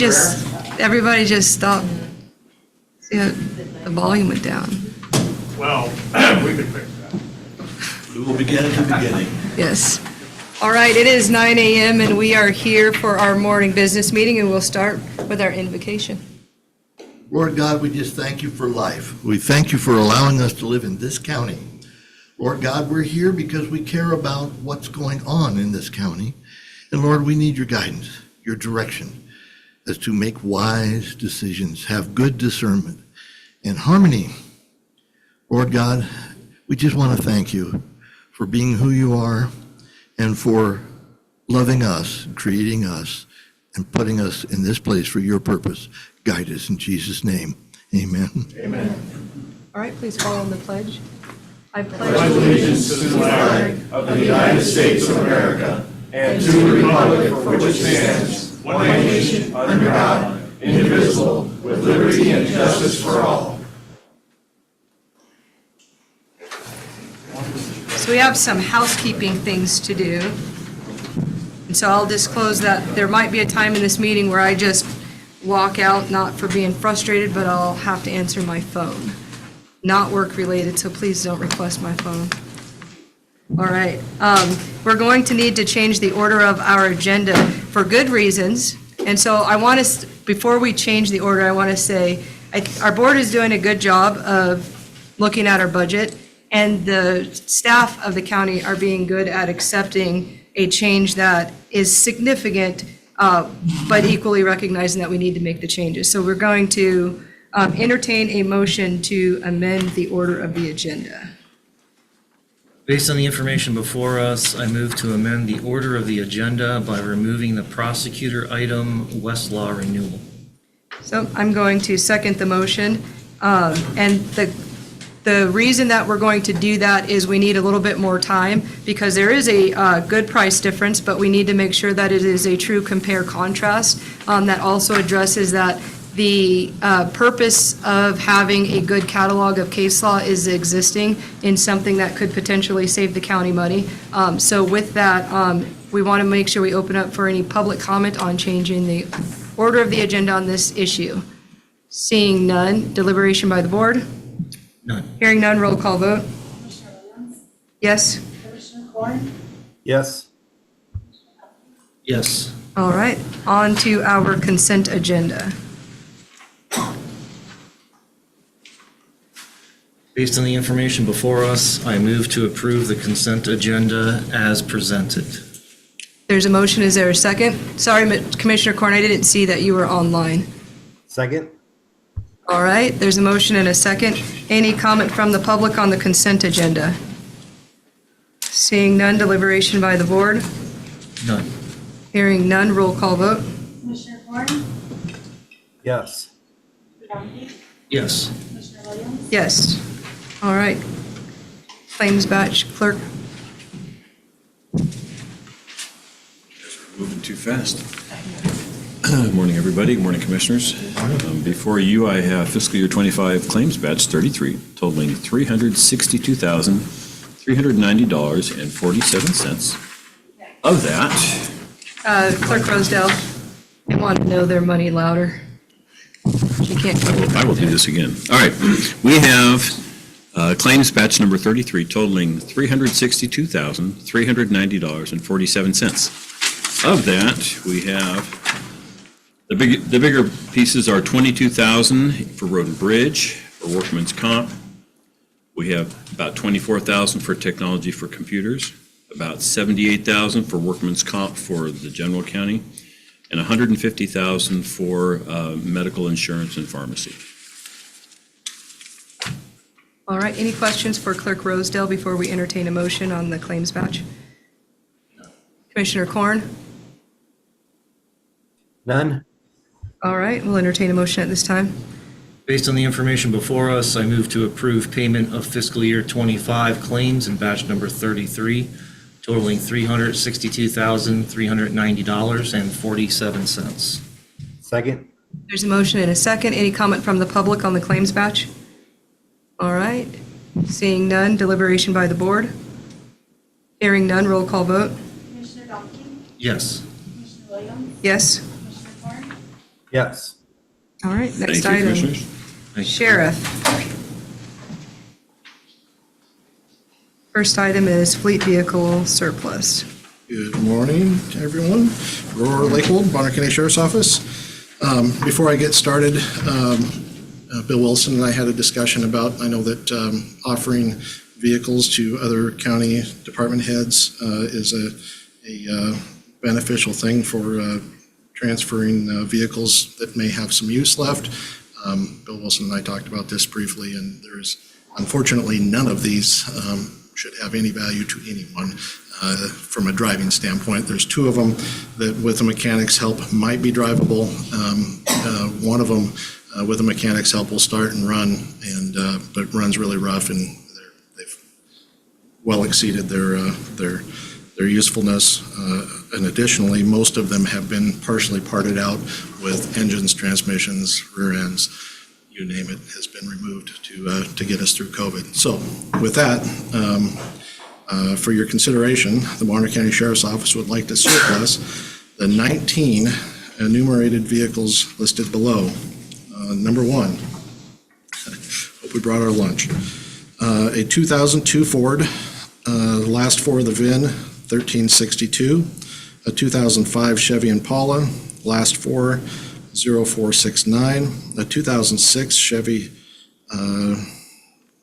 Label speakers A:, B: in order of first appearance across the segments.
A: everybody just stop. See how the volume went down.
B: Well, we could fix that.
C: We will begin at the beginning.
A: Yes. All right, it is 9 a.m. and we are here for our morning business meeting, and we'll start with our invocation.
C: Lord God, we just thank you for life. We thank you for allowing us to live in this county. Lord God, we're here because we care about what's going on in this county. And Lord, we need your guidance, your direction as to make wise decisions, have good discernment and harmony. Lord God, we just want to thank you for being who you are and for loving us, creating us, and putting us in this place for your purpose. Guide us in Jesus' name. Amen.
B: Amen.
A: All right, please follow in the pledge. I
B: Pledge allegiance to the flag of the United States of America and to the republic for which it stands, one nation, under God, indivisible, with liberty and justice for all.
A: So we have some housekeeping things to do. And so I'll disclose that there might be a time in this meeting where I just walk out, not for being frustrated, but I'll have to answer my phone. Not work-related, so please don't request my phone. All right. We're going to need to change the order of our agenda for good reasons. And so I want to, before we change the order, I want to say our board is doing a good job of looking at our budget, and the staff of the county are being good at accepting a change that is significant, but equally recognizing that we need to make the changes. So we're going to entertain a motion to amend the order of the agenda.
D: Based on the information before us, I move to amend the order of the agenda by removing the prosecutor item, Westlaw renewal.
A: So I'm going to second the motion. And the reason that we're going to do that is we need a little bit more time because there is a good price difference, but we need to make sure that it is a true compare contrast that also addresses that the purpose of having a good catalog of case law is existing in something that could potentially save the county money. So with that, we want to make sure we open up for any public comment on changing the order of the agenda on this issue. Seeing none, deliberation by the board?
D: None.
A: Hearing none, roll call vote.
E: Commissioner Williams?
A: Yes?
E: Commissioner Corn?
F: Yes.
D: Yes.
A: All right, on to our consent agenda.
D: Based on the information before us, I move to approve the consent agenda as presented.
A: There's a motion, is there a second? Sorry, Commissioner Corn, I didn't see that you were online.
F: Second?
A: All right, there's a motion and a second. Any comment from the public on the consent agenda? Seeing none, deliberation by the board.
D: None.
A: Hearing none, roll call vote.
E: Commissioner Corn?
F: Yes.
E: Donkey?
D: Yes.
E: Commissioner Williams?
A: Yes. All right. Claims batch, clerk.
G: Moving too fast. Good morning, everybody. Good morning, Commissioners. Before you, I have fiscal year 25 claims batch 33, totaling $362,390.47. Of that,
A: Clerk Rosedale, I want to know their money louder. She can't.
G: I will do this again. All right. We have claims batch number 33, totaling $362,390.47. Of that, we have the bigger pieces are $22,000 for road and bridge, for workman's comp. We have about $24,000 for technology for computers, about $78,000 for workman's comp for the general county, and $150,000 for medical insurance and pharmacy.
A: All right, any questions for Clerk Rosedale before we entertain a motion on the claims batch? Commissioner Corn?
F: None?
A: All right, we'll entertain a motion at this time.
D: Based on the information before us, I move to approve payment of fiscal year 25 claims in batch number 33, totaling $362,390.47.
F: Second?
A: There's a motion and a second. Any comment from the public on the claims batch? All right, seeing none, deliberation by the board. Hearing none, roll call vote.
E: Commissioner Donkey?
D: Yes.
E: Commissioner Williams?
A: Yes?
E: Commissioner Corn?
F: Yes.
A: All right,
G: Thank
A: next
G: you,
A: item.
G: Commissioners.
D: Thank you.
A: Sheriff. First item is fleet vehicle surplus.
H: Good morning to everyone. Aurora Lakewold, Bonner County Sheriff's Office. Before I get started, Bill Wilson and I had a discussion about, I know that offering vehicles to other county department heads is a beneficial thing for transferring vehicles that may have some use left. Bill Wilson and I talked about this briefly, and there's unfortunately none of these should have any value to anyone from a driving standpoint. There's two of them that with the mechanic's help might be drivable. One of them with the mechanic's help will start and run, but runs really rough, and they've well exceeded their usefulness. And additionally, most of them have been partially parted out with engines, transmissions, rear ends, you name it, has been removed to get us through COVID. So with that, for your consideration, the Bonner County Sheriff's Office would like to surplus the 19 enumerated vehicles listed below. Number one, hope we brought our lunch. A 2002 Ford, last four of the VIN, 1362. A 2005 Chevy Impala, last four, 0469. A 2006 Chevy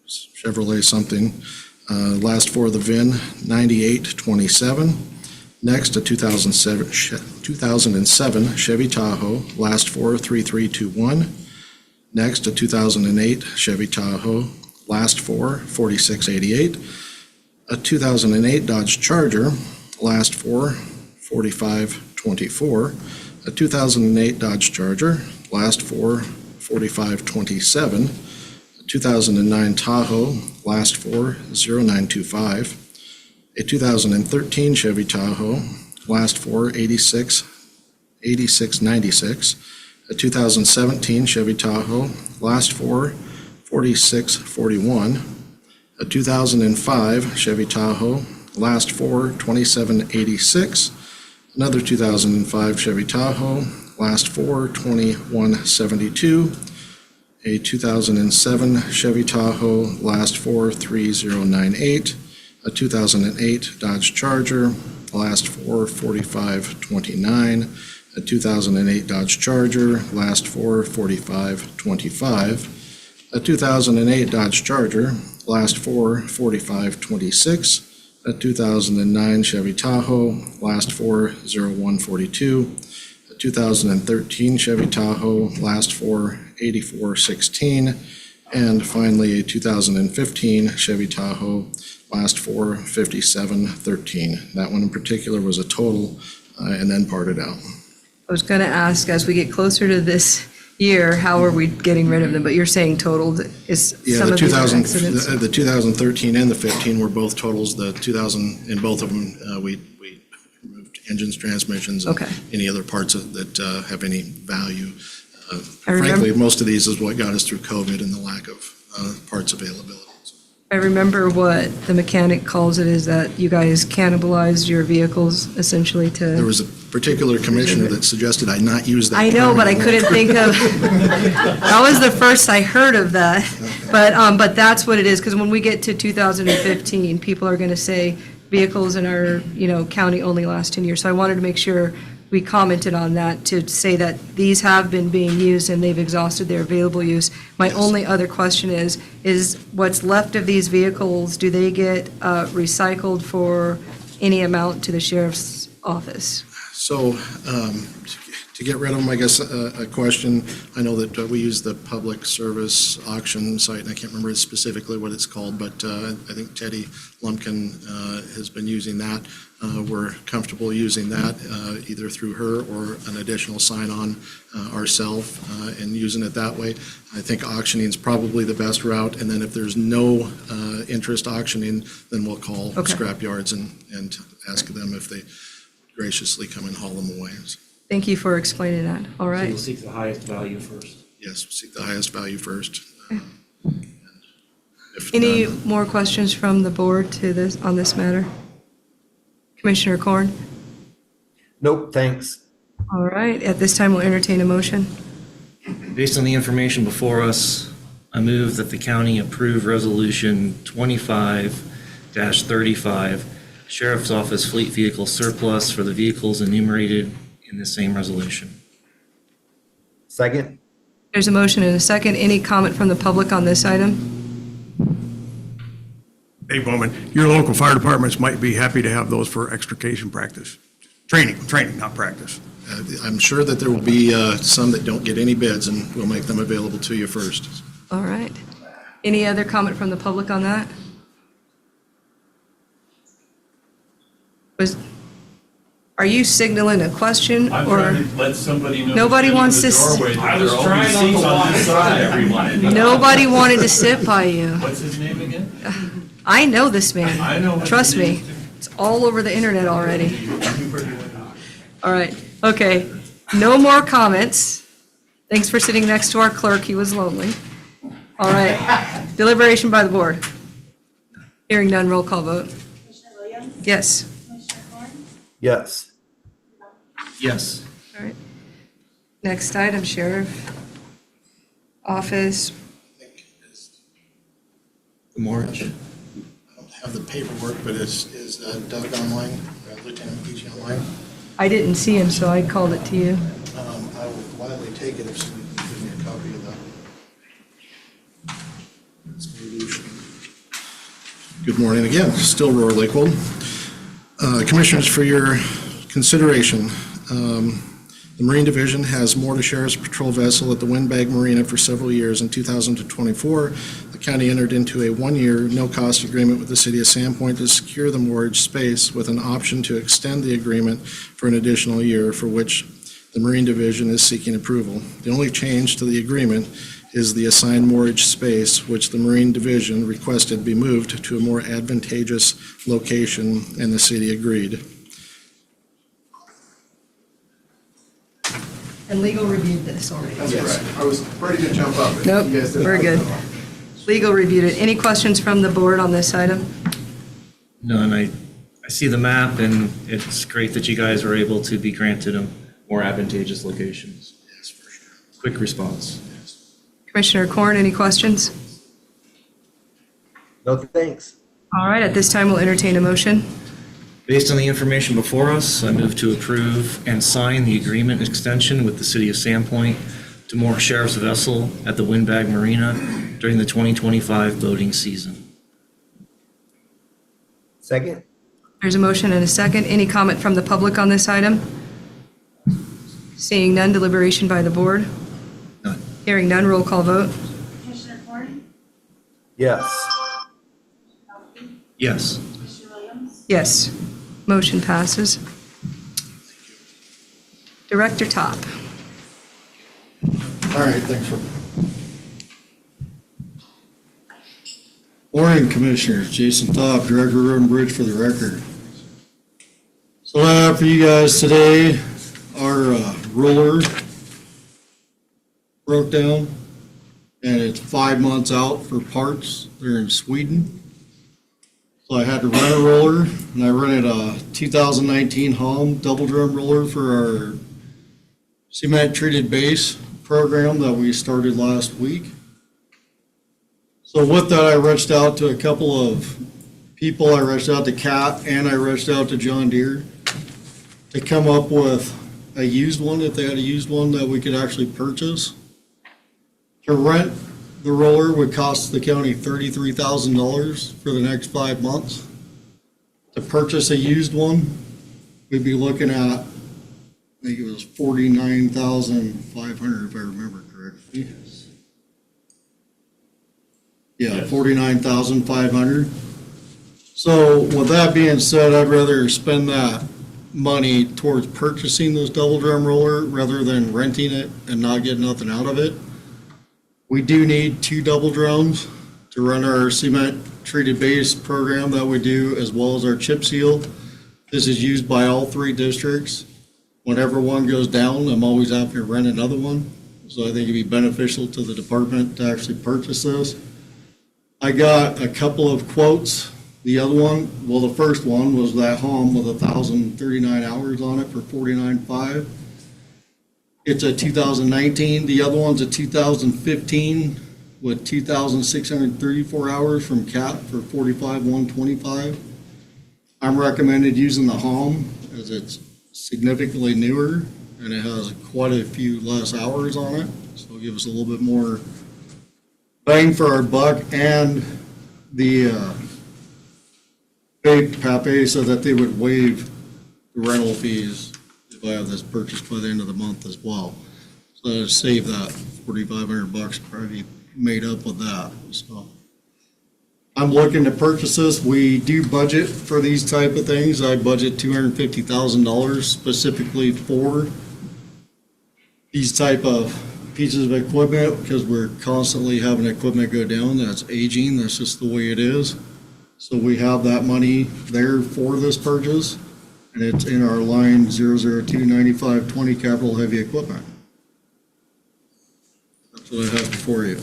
H: Chevrolet something, last four of the VIN, 9827. Next, a 2007 Chevy Tahoe, last four, 3321. Next, a 2008 Chevy Tahoe, last four, 4688. A 2008 Dodge Charger, last four, 4524. A 2008 Dodge Charger, last four, 4527. A 2009 Tahoe, last four, 0925. A 2013 Chevy Tahoe, last four, 8696. A 2017 Chevy Tahoe, last four, 4641. A 2005 Chevy Tahoe, last four, 2786. Another 2005 Chevy Tahoe, last four, 2172. A 2007 Chevy Tahoe, last four, 3098. A 2008 Dodge Charger, last four, 4529. A 2008 Dodge Charger, last four, 4525. A 2008 Dodge Charger, last four, 4526. A 2009 Chevy Tahoe, last four, 0142. A 2013 Chevy Tahoe, last four, 8416. And finally, a 2015 Chevy Tahoe, last four, 5713. That one in particular was a total and then parted out.
A: I was going to ask, as we get closer to this year, how are we getting rid of them? But you're saying totaled is
H: Yeah,
A: some
H: the
A: of these are
H: 2000,
A: accidents?
H: the 2013 and the 15 were both totals. The 2000, in both of them, we removed engines, transmissions, and
A: Okay.
H: any other parts that have any value.
A: I remember-
H: Frankly, most of these is what got us through COVID and the lack of parts availability.
A: I remember what the mechanic calls it is that you guys cannibalized your vehicles essentially
H: There
A: to,
H: was a particular commissioner that suggested I not use that.
A: I know,
H: term
A: but I
H: anymore.
A: couldn't think of, that was the first I heard of that. But that's what it is, because when we get to 2015, people are going to say vehicles in our, county only last 10 years. So I wanted to make sure we commented on that to say that these have been being used and they've exhausted their available use. My
H: Yes.
A: only other question is what's left of these vehicles, do they get recycled for any amount to the sheriff's office?
H: So, to get rid of them, I guess, a question, I know that we use the public service auction site, and I can't remember specifically what it's called, but I think Teddy Lumpkin has been using that. We're comfortable using that either through her or an additional sign-on ourselves and using it that way. I think auctioning is probably the best route, and then if there's no interest auctioning, then we'll call
A: Okay.
H: scrap yards and ask them if they graciously come and haul them away.
A: Thank you for explaining that. All
I: So
A: right.
I: you'll seek the highest value first.
H: Yes, seek the highest value first. If
A: Any
H: none-
A: more questions from the board on this matter? Commissioner Corn?
F: Nope, thanks.
A: All right, at this time, we'll entertain a motion.
D: Based on the information before us, I move that the county approve Resolution 25-35, Sheriff's Office Fleet Vehicle Surplus for the vehicles enumerated in the same resolution.
F: Second?
A: There's a motion and a second. Any comment from the public on this item?
J: Hey, Bowman, your local fire departments might be happy to have those for extrication practice. Training, not practice.
H: I'm sure that there will be some that don't get any bids, and we'll make them available to you first.
A: All right. Any other comment from the public on that? Are you signaling a question
B: I'm
A: or
B: trying to let somebody know.
A: Nobody wants to
B: I was trying not to walk aside, everyone.
A: nobody wanted to sit by you?
B: What's his name again?
A: I know this man.
B: I know what
A: Trust
B: his name
A: me. It's all over the internet already. All right, okay. No more comments. Thanks for sitting next to our clerk. He was lonely. All right. Deliberation by the board. Hearing none, roll call vote.
E: Commissioner Williams?
A: Yes.
E: Commissioner Corn?
F: Yes.
D: Yes.
A: All right. Next item, Sheriff. Office.
D: Mortgage.
H: I don't have the paperwork, but is Doug online, Lieutenant PG online?
A: I didn't see him, so I called it to you.
H: I will gladly take it if somebody can give me a copy of that. Good morning again, still Roar Lakewold. Commissioners, for your consideration, the Marine Division has moored a Sheriff's Patrol vessel at the Windbag Marina for several years. In 2024, the county entered into a one-year, no-cost agreement with the city of Sandpoint to secure the moorage space with an option to extend the agreement for an additional year, for which the Marine Division is seeking approval. The only change to the agreement is the assigned moorage space, which the Marine Division requested be moved to a more advantageous location, and the city agreed.
A: And legal reviewed this already.
H: Yes, I was ready to jump up.
A: Nope, we're good. Legal reviewed it. Any questions from the board on this item?
D: None. I see the map, and it's great that you guys were able to be granted a more advantageous locations.
H: Yes, for sure.
D: Quick response.
A: Commissioner Corn, any questions?
F: No, thanks.
A: All right, at this time, we'll entertain a motion.
D: Based on the information before us, I move to approve and sign the agreement extension with the city of Sandpoint to moor Sheriff's vessel at the Windbag Marina during the 2025 boating season.
F: Second?
A: There's a motion and a second. Any comment from the public on this item? Seeing none, deliberation by the board.
D: None.
A: Hearing none, roll call vote.
E: Commissioner Corn?
F: Yes.
D: Yes.
E: Commissioner Williams?
A: Yes. Motion passes. Director Top.
K: All right, thanks for. Morning, Commissioners. Jason Top, Director of Road and Bridge for the record. So I have for you guys today, our roller broke down, and it's 5 months out for parts. They're in Sweden. So I had to rent a roller, and I rented a 2019 Hom double drum roller for our cement treated base program that we started last week. So with that, I reached out to a couple of people. I reached out to Cat and I reached out to John Deere to come up with a used one, if they had a used one that we could actually purchase. To rent the roller would cost the county $33,000 for the next 5 months. To purchase a used one, we'd be looking at, I think it was $49,500 if I remember correctly. Yeah, $49,500. So with that being said, I'd rather spend that money towards purchasing this double drum roller rather than renting it and not get nothing out of it. We do need 2 double drums to run our cement treated base program that we do, as well as our chip seal. This is used by all 3 districts. Whenever one goes down, I'm always having to rent another one. So I think it'd be beneficial to the department to actually purchase this. I got a couple of quotes. The other one, well, the first one was that Hom with 1,039 hours on it for $49,500. It's a 2019. The other one's a 2015 with 2,634 hours from CAT for 45,125. I'm recommended using the Hom as it's significantly newer and it has quite a few less hours on it. So it'll give us a little bit more bang for our buck, and the begged Pape so that they would waive the rental fees if I have this purchased by the end of the month as well. So I'd save that $4,500 probably made up with that. So I'm looking to purchase this. We do budget for these type of things. I budget $250,000 specifically for these type of pieces of equipment because we're constantly having equipment go down. That's aging. That's just the way it is. So we have that money there for this purchase, and it's in our line 002-9520 capital heavy equipment. That's what I have before you.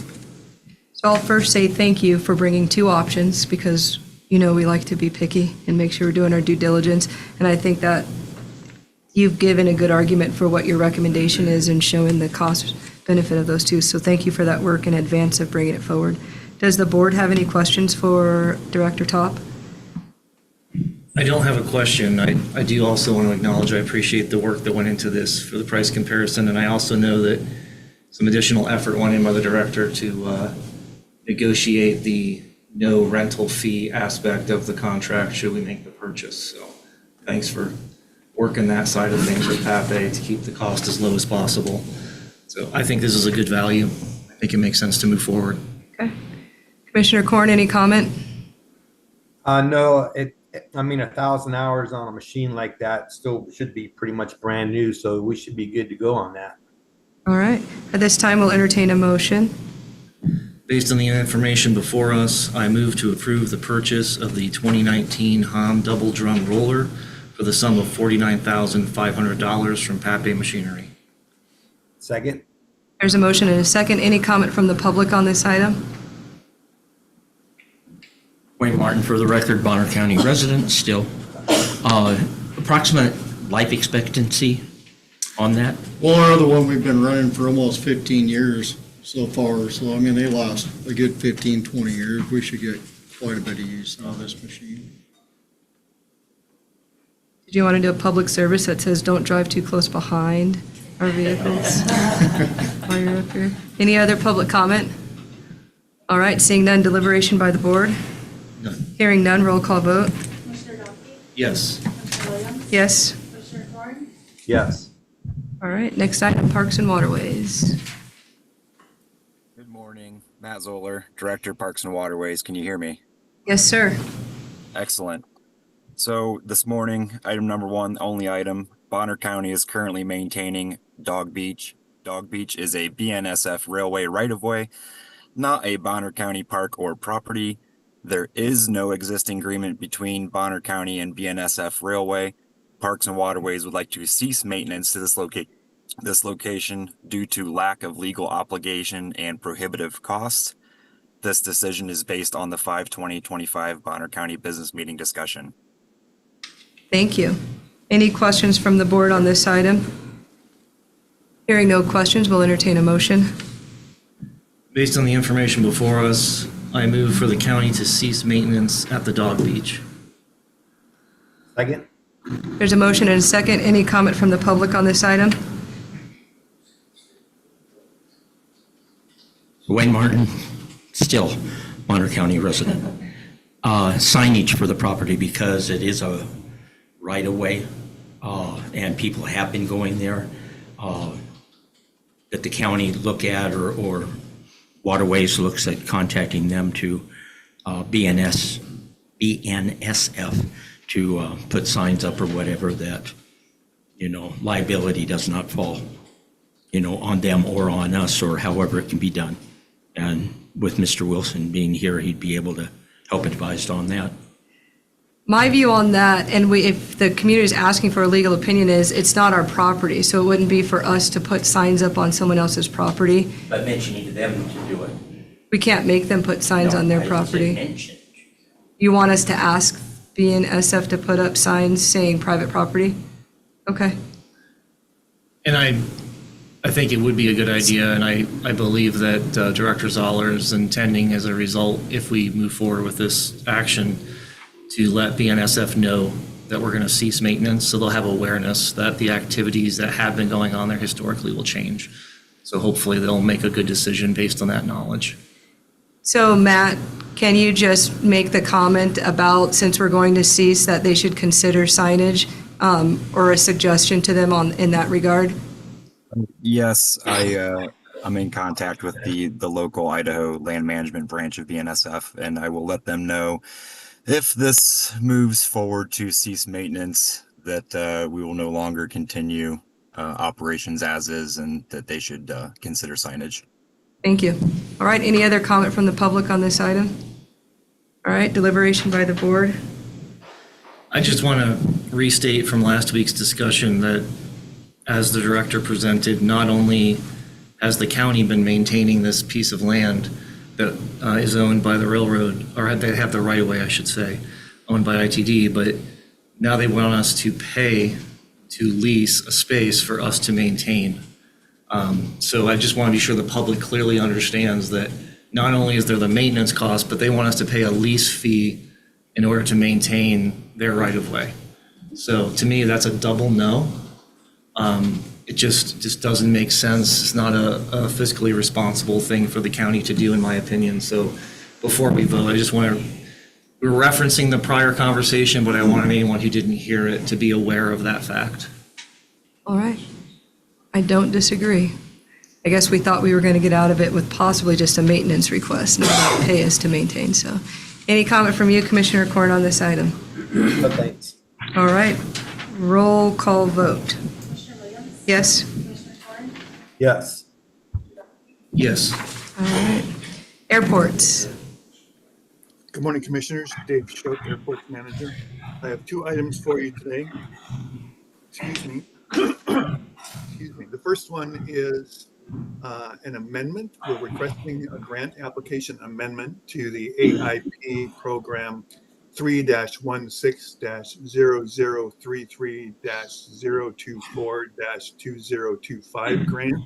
A: So I'll first say thank you for bringing two options because, you know, we like to be picky and make sure we're doing our due diligence. And I think that you've given a good argument for what your recommendation is and showing the cost benefit of those two. So thank you for that work in advance of bringing it forward. Does the board have any questions for Director Top?
D: I don't have a question. I do also want to acknowledge, I appreciate the work that went into this for the price comparison, and I also know that some additional effort went in by the director to negotiate the no rental fee aspect of the contract should we make the purchase. So thanks for working that side of things with Pape to keep the cost as low as possible. So I think this is a good value. I think it makes sense to move forward.
A: Okay. Commissioner Korn, any comment?
F: No, 1,000 hours on a machine like that still should be pretty much brand new, so we should be good to go on that.
A: All right. At this time, we'll entertain a motion.
D: Based on the information before us, I move to approve the purchase of the 2019 Hom double drum roller for the sum of $49,500 from Pape Machinery.
F: Second?
A: There's a motion and a second. Any comment from the public on this item?
L: Wayne Martin, for the record, Bonner County resident still. Approximate life expectancy on that?
K: Well, our other one, we've been running for almost 15 years so far. So, I mean, they last a good 15, 20 years. We should get quite a bit of use out of this machine.
A: Did you want to do a public service that says don't drive too close behind our vehicles while you're up here? Any other public comment? All right, seeing none, deliberation by the board?
D: None.
A: Hearing none, roll call vote.
E: Commissioner Duffy?
D: Yes.
E: Commissioner Williams?
A: Yes.
E: Commissioner Thorn?
F: Yes.
A: All right, next item, Parks and Waterways.
M: Good morning, Matt Zoller, Director, Parks and Waterways. Can you hear me?
A: Yes, sir.
M: Excellent. So this morning, item number one, only item, Bonner County is currently maintaining Dog Beach. Dog Beach is a BNSF railway right-of-way, not a Bonner County park or property. There is no existing agreement between Bonner County and BNSF Railway. Parks and Waterways would like to cease maintenance to this location due to lack of legal obligation and prohibitive costs. This decision is based on the 5/20/25 Bonner County Business Meeting discussion.
A: Thank you. Any questions from the board on this item? Hearing no questions, we'll entertain a motion.
D: Based on the information before us, I move for the county to cease maintenance at the Dog Beach.
F: Second?
A: There's a motion and a second. Any comment from the public on this item?
L: Wayne Martin, still Bonner County resident. Signage for the property because it is a right-of-way, and people have been going there, that the county look at or Waterways looks at contacting them to BNSF to put signs up or whatever that, liability does not fall, on them or on us or however it can be done. And with Mr. Wilson being here, he'd be able to help advise on that.
A: My view on that, and if the community is asking for a legal opinion, is it's not our property, so it wouldn't be for us to put signs up on someone else's property.
L: But mentioning to them to do it.
A: We can't make them put signs on their property. You want us to ask BNSF to put up signs saying private property? Okay.
D: And I think it would be a good idea, and I believe that Director Zoller is intending as a result, if we move forward with this action, to let BNSF know that we're going to cease maintenance, so they'll have awareness that the activities that have been going on there historically will change. So hopefully they'll make a good decision based on that knowledge.
A: So Matt, can you just make the comment about, since we're going to cease, that they should consider signage, or a suggestion to them in that regard?
M: Yes, I'm in contact with the local Idaho land management branch of BNSF, and I will let them know if this moves forward to cease maintenance, that we will no longer continue operations as is, and that they should consider signage.
A: Thank you. All right, any other comment from the public on this item? All right, deliberation by the board.
D: I just want to restate from last week's discussion that, as the director presented, not only has the county been maintaining this piece of land that is owned by the railroad, or they have the right of way, I should say, owned by ITD, but now they want us to pay to lease a space for us to maintain. So I just want to be sure the public clearly understands that not only is there the maintenance cost, but they want us to pay a lease fee in order to maintain their right of way. So to me, that's a double no. It just doesn't make sense. It's not a fiscally responsible thing for the county to do, in my opinion. So before we vote, I just want to, we're referencing the prior conversation, but I want anyone who didn't hear it to be aware of that fact.
A: All right. I don't disagree. I guess we thought we were going to get out of it with possibly just a maintenance request, not pay us to maintain. So any comment from you, Commissioner Corn, on this item?
F: No, thanks.
A: All right. Roll call vote.
E: Commissioner Williams?
A: Yes?
E: Commissioner Corn?
F: Yes.
D: Yes.
A: All right. Airports.
N: Good morning, Commissioners. Dave Shook, Airport Manager. I have two items for you today. Excuse me. Excuse me. The first one is an amendment. We're requesting a grant application amendment to the AIP program 3-16-0033-024-2025 grant.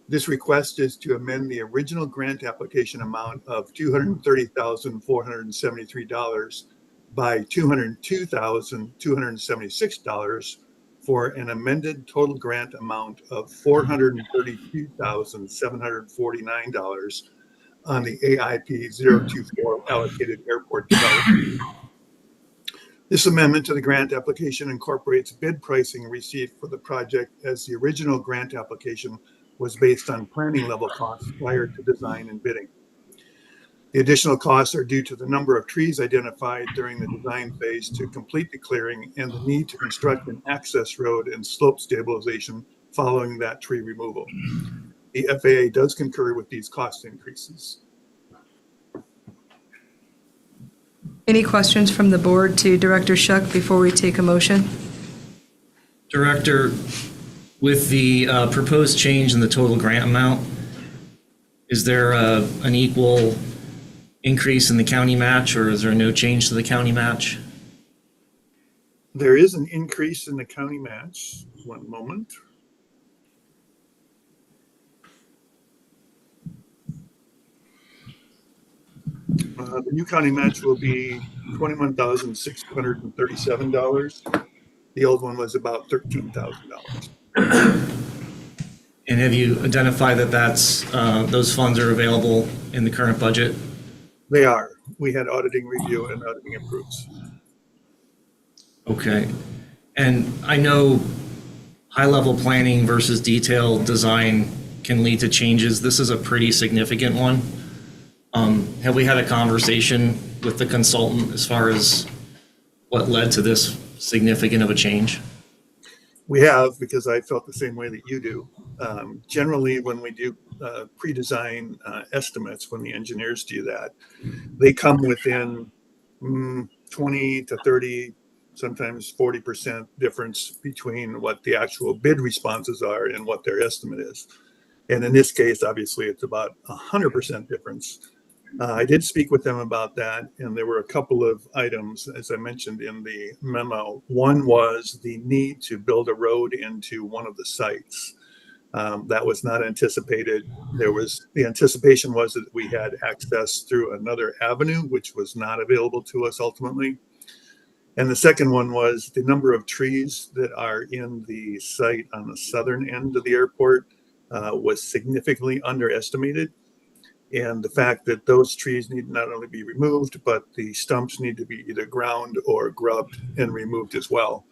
N: This request is to amend the original grant application amount of $230,473 by $202,276 for an amended total grant amount of $432,749 on the AIP 024 allocated airport development. This amendment to the grant application incorporates bid pricing received for the project, as the original grant application was based on planning level costs prior to design and bidding. The additional costs are due to the number of trees identified during the design phase to complete the clearing and the need to construct an access road and slope stabilization following that tree removal. The FAA does concur with these cost increases.
A: Any questions from the board to Director Shuck before we take a motion?
D: Director, with the proposed change in the total grant amount, is there an equal increase in the county match, or is there no change to the county match?
N: There is an increase in the county match. One moment. The new county match will be $21,637. The old one was about $13,000.
D: And have you identified that those funds are available in the current budget?
N: They are. We had auditing review and auditing approves.
D: Okay. And I know high-level planning versus detailed design can lead to changes. This is a pretty significant one. Have we had a conversation with the consultant as far as what led to this significant of a change?
N: We have, because I felt the same way that you do. Generally, when we do pre-design estimates, when the engineers do that, they come within 20 to 30, sometimes 40% difference between what the actual bid responses are and what their estimate is. And in this case, obviously, it's about 100% difference. I did speak with them about that, and there were a couple of items, as I mentioned in the memo. One was the need to build a road into one of the sites. That was not anticipated. The anticipation was that we had access through another avenue, which was not available to us ultimately. And the second one was the number of trees that are in the site on the southern end of the airport was significantly underestimated. And the fact that those trees need not only be removed, but the stumps need to be either ground or grubbed and removed as well.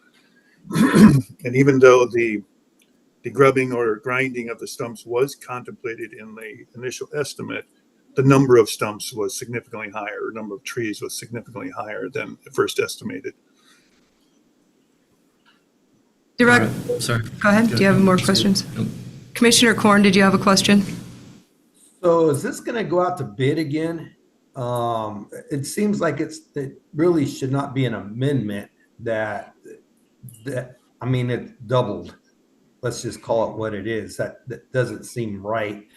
N: And even though the grubbing or grinding of the stumps was contemplated in the initial estimate, the number of stumps was significantly higher, number of trees was significantly higher than first estimated.
A: Direct,
D: All right, sorry.
A: go ahead. Do you have more questions? Commissioner Korn, did you have a question?
F: So is this gonna go out to bid again? It seems like it really should not be an amendment that, I mean, it doubled. Let's just call it what it is. That doesn't seem right.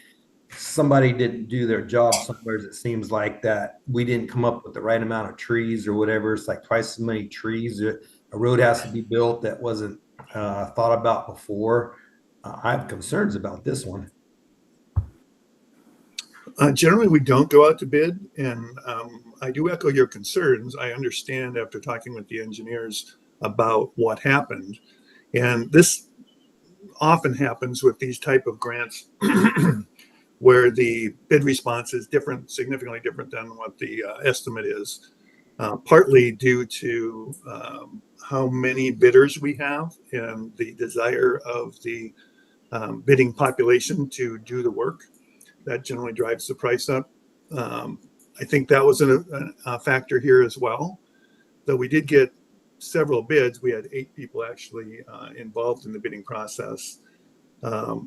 F: Somebody didn't do their job somewhere. It seems like that we didn't come up with the right amount of trees or whatever. It's like twice as many trees. A road has to be built that wasn't thought about before. I have concerns about this one.
N: Generally, we don't go out to bid, and I do echo your concerns. I understand after talking with the engineers about what happened, and this often happens with these type of grants where the bid response is different, significantly different than what the estimate is, partly due to how many bidders we have and the desire of the bidding population to do the work. That generally drives the price up. I think that was a factor here as well. Though we did get several bids, we had 8 people actually involved in the bidding process.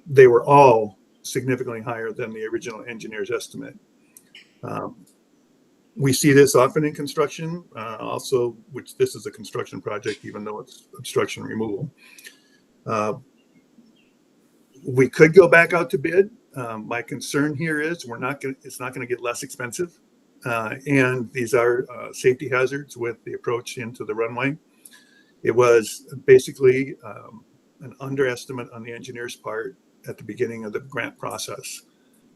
N: They were all significantly higher than the original engineer's estimate. We see this often in construction, also, which this is a construction project, even though it's obstruction removal. We could go back out to bid. My concern here is it's not going to get less expensive. And these are safety hazards with the approach into the runway. It was basically an underestimate on the engineer's part at the beginning of the grant process.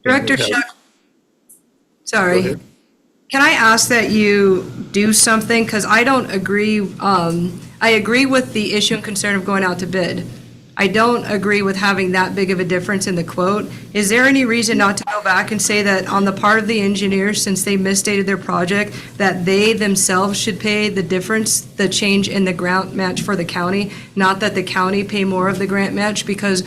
A: Director Shuck, sorry. Can I ask that you do something? Because I don't agree. I agree with the issue and concern of going out to bid. I don't agree with having that big of a difference in the quote. Is there any reason not to go back and say that on the part of the engineers, since they misstated their project, that they themselves should pay the difference, the change in the grant match for the county, not that the county pay more of the grant match? Because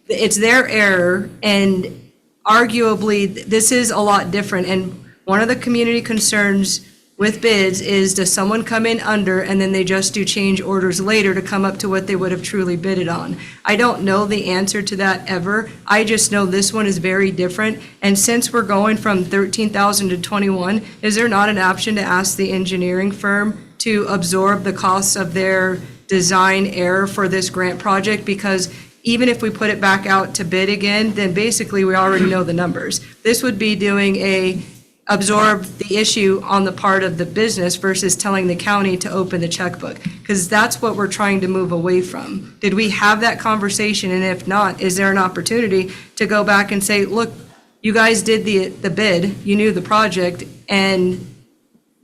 A: it's their error, and arguably, this is a lot different. And one of the community concerns with bids is, does someone come in under and then they just do change orders later to come up to what they would have truly bidded on? I don't know the answer to that ever. I just know this one is very different. And since we're going from 13,000 to 21, is there not an option to ask the engineering firm to absorb the costs of their design error for this grant project? Because even if we put it back out to bid again, then basically we already know the numbers. This would be doing absorb the issue on the part of the business versus telling the county to open the checkbook, because that's what we're trying to move away from. Did we have that conversation? And if not, is there an opportunity to go back and say, look, you guys did the bid, you knew the project, and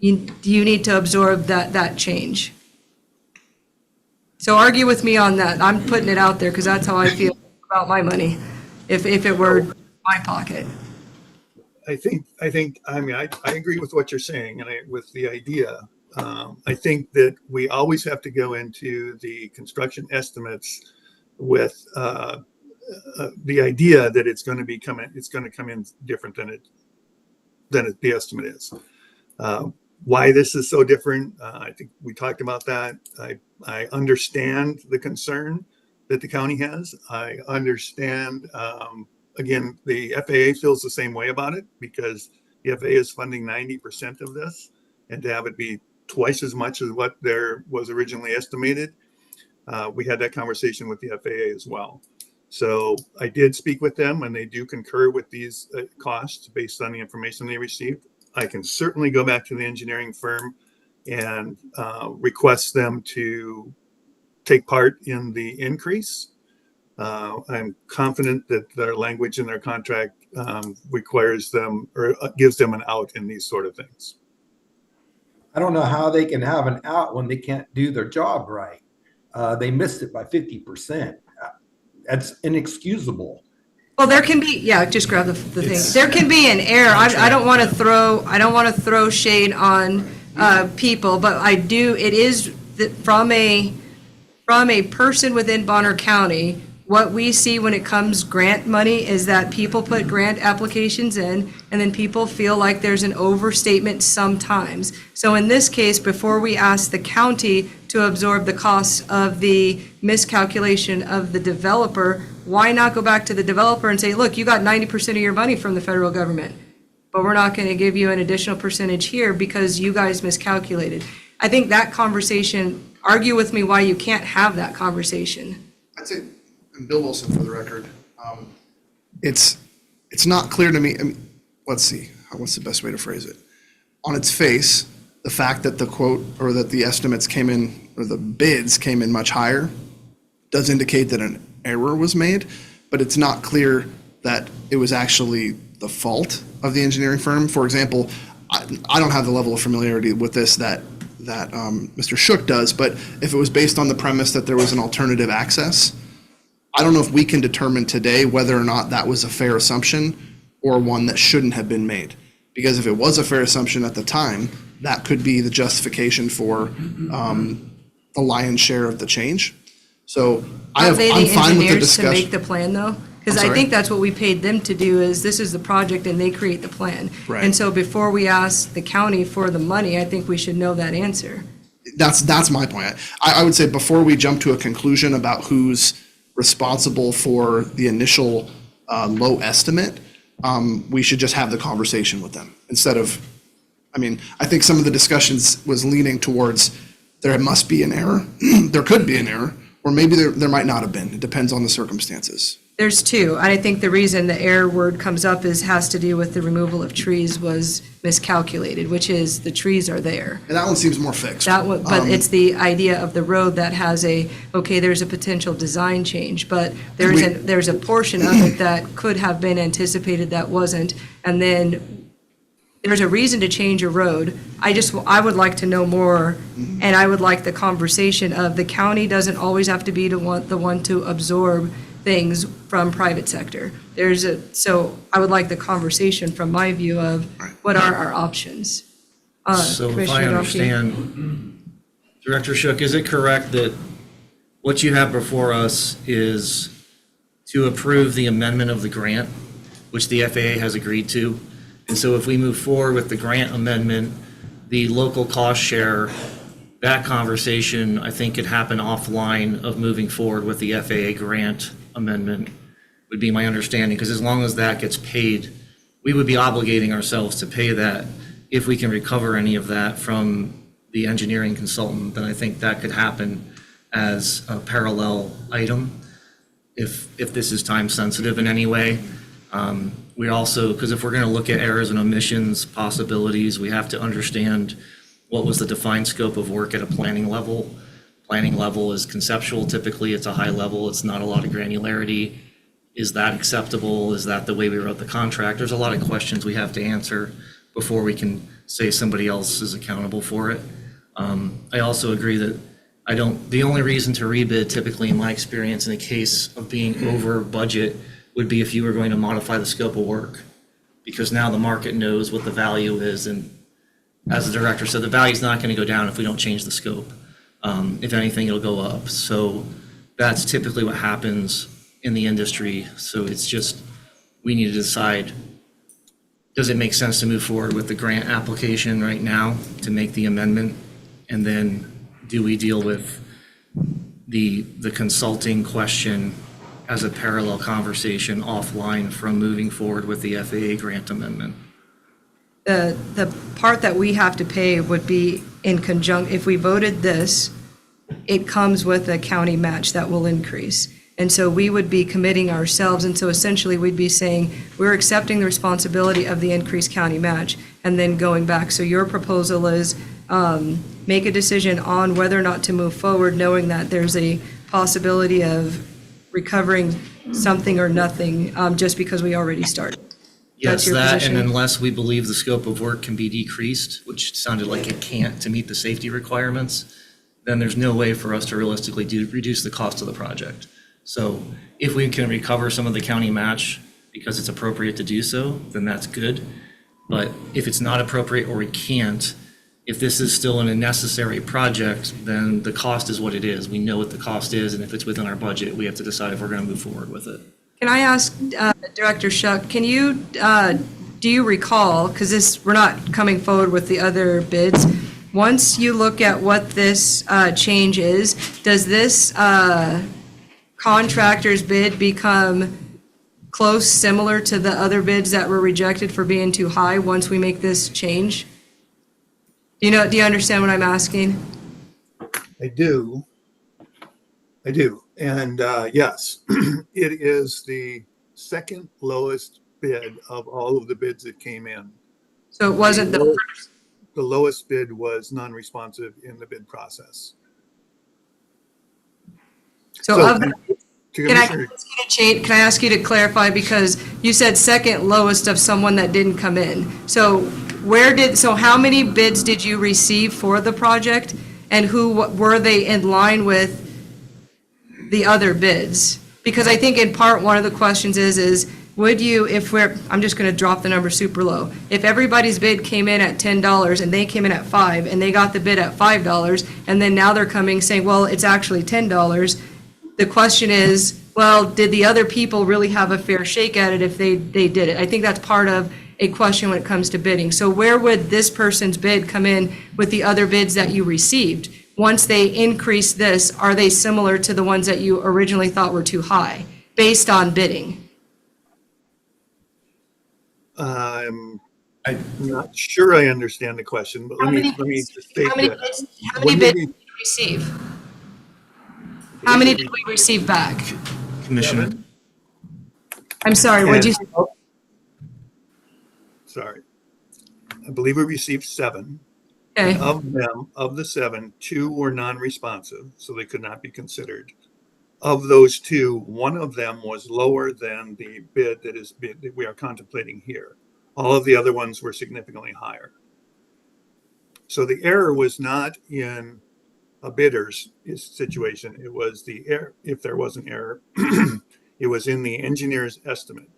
A: you need to absorb that change? So argue with me on that. I'm putting it out there because that's how I feel about my money, if it were my pocket.
N: I mean, I agree with what you're saying and with the idea. I think that we always have to go into the construction estimates with the idea that it's going to come in different than the estimate is. Why this is so different, I think we talked about that. I understand the concern that the county has. I understand. Again, the FAA feels the same way about it because the FAA is funding 90% of this, and to have it be twice as much as what there was originally estimated, we had that conversation with the FAA as well. So I did speak with them, and they do concur with these costs based on the information they received. I can certainly go back to the engineering firm and request them to take part in the increase. I'm confident that their language in their contract requires them or gives them an out in these sort of things.
F: I don't know how they can have an out when they can't do their job right. They missed it by 50%. That's inexcusable.
A: Well, there can be, yeah, just grab the thing. There can be an error. I don't want to throw shade on people, but it is from a person within Bonner County, what we see when it comes grant money is that people put grant applications in, and then people feel like there's an overstatement sometimes. So in this case, before we ask the county to absorb the costs of the miscalculation of the developer, why not go back to the developer and say, look, you got 90% of your money from the federal government, but we're not going to give you an additional percentage here because you guys miscalculated. I think that conversation, argue with me why you can't have that conversation.
H: I'd say, and Bill Wilson for the record, it's not clear to me, let's see, what's the best way to phrase it? On its face, the fact that the quote or that the estimates came in, or the bids came in much higher, does indicate that an error was made, but it's not clear that it was actually the fault of the engineering firm. For example, I don't have the level of familiarity with this that Mr. Shook does, but if it was based on the premise that there was an alternative access, I don't know if we can determine today whether or not that was a fair assumption or one that shouldn't have been made. Because if it was a fair assumption at the time, that could be the justification for the lion's share of the change. So I'm fine with the discussion.
A: To make the plan though? Because I think that's what we paid them to do, is this is the project and they create the plan.
H: Right.
A: And so before we ask the county for the money, I think we should know that answer.
H: That's my point. I would say before we jump to a conclusion about who's responsible for the initial low estimate, we should just have the conversation with them instead of, I think some of the discussions was leaning towards there must be an error, there could be an error, or maybe there might not have been. It depends on the circumstances.
A: There's two. I think the reason the error word comes up has to do with the removal of trees was miscalculated, which is the trees are there.
H: And that one seems more fixed.
A: But it's the idea of the road that has there's a potential design change, but there's a portion of it that could have been anticipated that wasn't, and then there's a reason to change a road. I would like to know more, and I would like the conversation of the county doesn't always have to be the one to absorb things from private sector. So I would like the conversation from my view of what are our options.
D: So if I
A: Commissioner Duffy?
D: understand, Director Shook, is it correct that what you have before us is to approve the amendment of the grant, which the FAA has agreed to? And so if we move forward with the grant amendment, the local cost share, that conversation, I think, could happen offline of moving forward with the FAA grant amendment, would be my understanding, because as long as that gets paid, we would be obligating ourselves to pay that. If we can recover any of that from the engineering consultant, then I think that could happen as a parallel item, if this is time sensitive in any way. We also, because if we're going to look at errors and omissions possibilities, we have to understand what was the defined scope of work at a planning level. Planning level is conceptual. Typically, it's a high level. It's not a lot of granularity. Is that acceptable? Is that the way we wrote the contract? There's a lot of questions we have to answer before we can say somebody else is accountable for it. I also agree that the only reason to rebid typically in my experience in the case of being over budget would be if you were going to modify the scope of work, because now the market knows what the value is. And as the director said, the value's not going to go down if we don't change the scope. If anything, it'll go up. So that's typically what happens in the industry. So it's just, we need to decide, does it make sense to move forward with the grant application right now to make the amendment? And then do we deal with the consulting question as a parallel conversation offline from moving forward with the FAA grant amendment?
A: The part that we have to pay would be in conjunction, if we voted this, it comes with a county match that will increase. And so we would be committing ourselves, and so essentially we'd be saying, we're accepting the responsibility of the increased county match and then going back. So your proposal is make a decision on whether or not to move forward, knowing that there's a possibility of recovering something or nothing, just because we already started. That's
D: Yes,
A: your
D: that,
A: position?
D: and unless we believe the scope of work can be decreased, which sounded like it can't to meet the safety requirements, then there's no way for us to realistically reduce the cost of the project. So if we can recover some of the county match because it's appropriate to do so, then that's good. But if it's not appropriate or we can't, if this is still a necessary project, then the cost is what it is. We know what the cost is, and if it's within our budget, we have to decide if we're going to move forward with it.
A: Can I ask Director Shuck, can you, do you recall, because we're not coming forward with the other bids, once you look at what this change is, does this contractor's bid become close, similar to the other bids that were rejected for being too high once we make this change? Do you understand what I'm asking?
N: I do. And yes, it is the second lowest bid of all of the bids that came in.
A: So it wasn't the first?
N: The lowest bid was non-responsive in the bid process.
A: So of the,
N: Can
A: can I ask you to clarify, because you said second lowest of someone that didn't come in. So how many bids did you receive for the project, and were they in line with the other bids? Because I think in part, one of the questions is would you, I'm just going to drop the number super low. If everybody's bid came in at $10 and they came in at $5 and they got the bid at $5, and then now they're coming saying, well, it's actually $10, the question is, well, did the other people really have a fair shake at it if they did it? I think that's part of a question when it comes to bidding. So where would this person's bid come in with the other bids that you received? Once they increase this, are they similar to the ones that you originally thought were too high, based on bidding?
N: I'm not sure I understand the question, but let me just state
A: How many
N: this.
A: bids did you receive? How many did we receive back?
D: Commissioner.
A: I'm sorry, what'd you say?
N: Sorry. I believe we received 7.
A: Okay.
N: Of the 7, 2 were non-responsive, so they could not be considered. Of those 2, one of them was lower than the bid that we are contemplating here. All of the other ones were significantly higher. So the error was not in a bidder's situation. It was the error, if there was an error, it was in the engineer's estimate.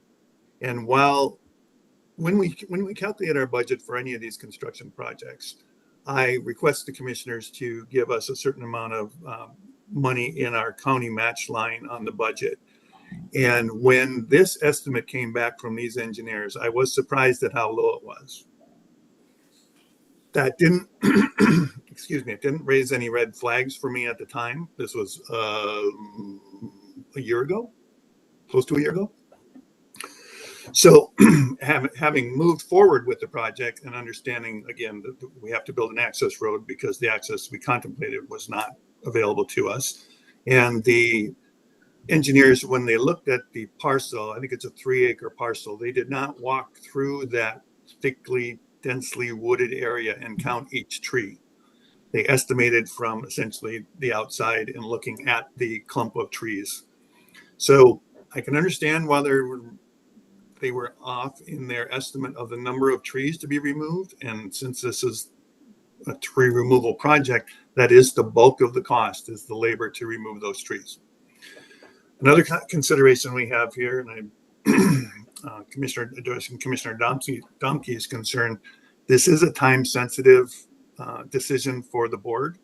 N: And when we calculate our budget for any of these construction projects, I request the commissioners to give us a certain amount of money in our county match line on the budget. And when this estimate came back from these engineers, I was surprised at how low it was. That didn't, excuse me, it didn't raise any red flags for me at the time. This was a year ago, close to a year ago. So having moved forward with the project and understanding, again, that we have to build an access road because the access we contemplated was not available to us. And the engineers, when they looked at the parcel, I think it's a 3-acre parcel, they did not walk through that thickly, densely wooded area and count each tree. They estimated from essentially the outside and looking at the clump of trees. So I can understand why they were off in their estimate of the number of trees to be removed. And since this is a tree removal project, that is the bulk of the cost, is the labor to remove those trees. Another consideration we have here, and Commissioner Domke is concerned, this is a time-sensitive decision for the board.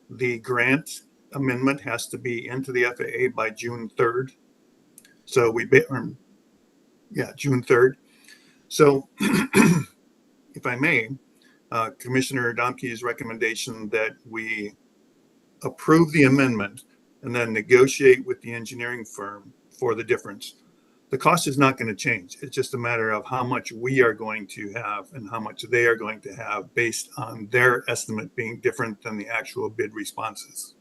N: The grant amendment has to be into the FAA by June 3rd. So June 3rd. So if I may, Commissioner Domke's recommendation that we approve the amendment and then negotiate with the engineering firm for the difference. The cost is not going to change. It's just a matter of how much we are going to have and how much they are going to have based on their estimate being different than the actual bid responses.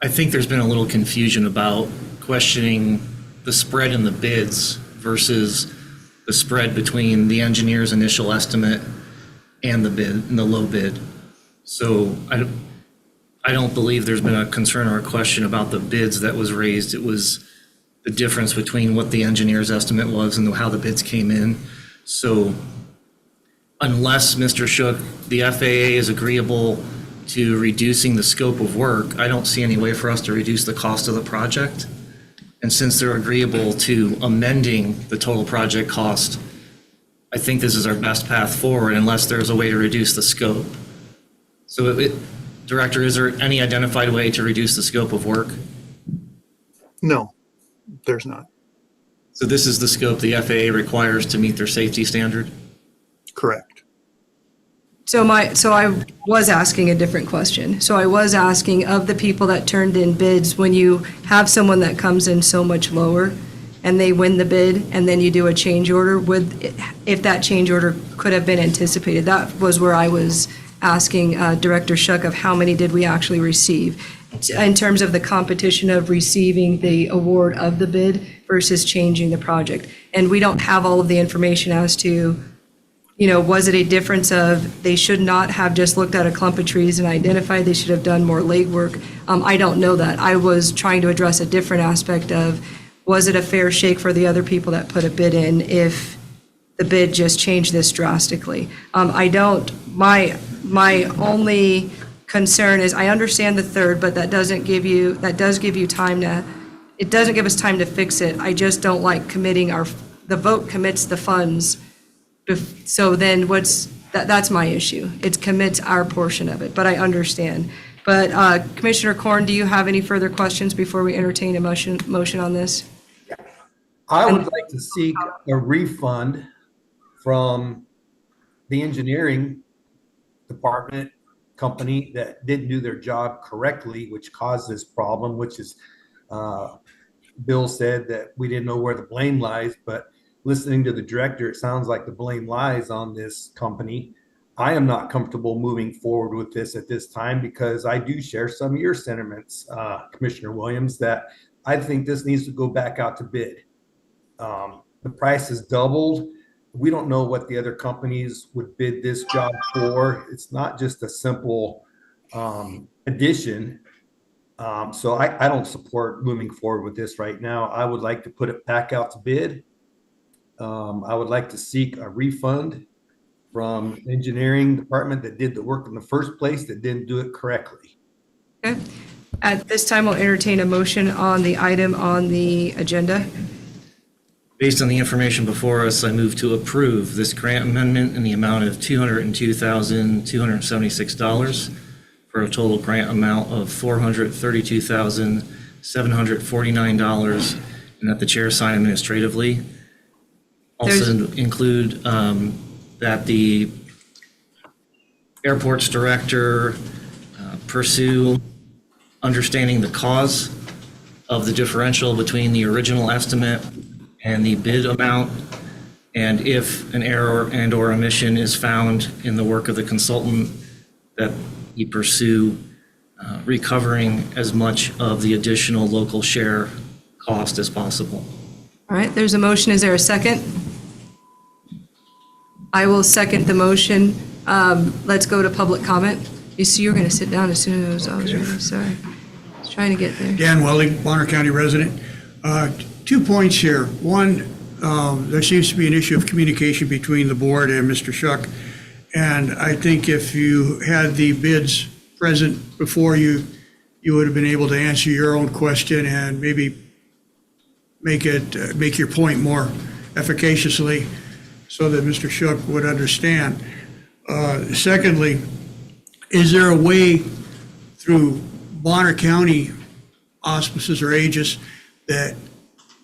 D: I think there's been a little confusion about questioning the spread in the bids versus the spread between the engineer's initial estimate and the bid and the low bid. So I don't believe there's been a concern or a question about the bids that was raised. It was the difference between what the engineer's estimate was and how the bids came in. So unless, Mr. Shook, the FAA is agreeable to reducing the scope of work, I don't see any way for us to reduce the cost of the project. And since they're agreeable to amending the total project cost, I think this is our best path forward unless there's a way to reduce the scope. So Director, is there any identified way to reduce the scope of work?
N: No, there's not.
D: So this is the scope the FAA requires to meet their safety standard?
N: Correct.
A: So I was asking a different question. So I was asking, of the people that turned in bids, when you have someone that comes in so much lower and they win the bid and then you do a change order, if that change order could have been anticipated? That was where I was asking Director Shuck of how many did we actually receive in terms of the competition of receiving the award of the bid versus changing the project. And we don't have all of the information as to, was it a difference of they should not have just looked at a clump of trees and identified, they should have done more legwork? I don't know that. I was trying to address a different aspect of, was it a fair shake for the other people that put a bid in if the bid just changed this drastically? My only concern is, I understand the third, but that does give you time to, it doesn't give us time to fix it. I just don't like committing the vote commits the funds. So then that's my issue. It commits our portion of it, but I understand. But Commissioner Korn, do you have any further questions before we entertain a motion on this?
F: I would like to seek a refund from the engineering department company that didn't do their job correctly, which caused this problem, which is, Bill said that we didn't know where the blame lies, but listening to the director, it sounds like the blame lies on this company. I am not comfortable moving forward with this at this time because I do share some of your sentiments, Commissioner Williams, that I think this needs to go back out to bid. The price has doubled. We don't know what the other companies would bid this job for. It's not just a simple addition. So I don't support moving forward with this right now. I would like to put it back out to bid. I would like to seek a refund from the engineering department that did the work in the first place that didn't do it correctly.
A: Okay. At this time, I'll entertain a motion on the item on the agenda.
D: Based on the information before us, I move to approve this grant amendment in the amount of $202,276 for a total grant amount of $432,749, and that the chair sign administratively. Also include that the airport's director pursue understanding the cause of the differential between the original estimate and the bid amount, and if an error and or omission is found in the work of the consultant, that you pursue recovering as much of the additional local share cost as possible.
A: All right, there's a motion. Is there a second? I will second the motion. Let's go to public comment. You see, you're going to sit down as soon as I was ready. Sorry. I was trying to get there.
J: Dan Welling, Bonner County resident. 2 points here. One, there seems to be an issue of communication between the board and Mr. Shuck. And I think if you had the bids present before you, you would have been able to answer your own question and maybe make your point more efficaciously so that Mr. Shuck would understand. Secondly, is there a way through Bonner County auspices or aegis that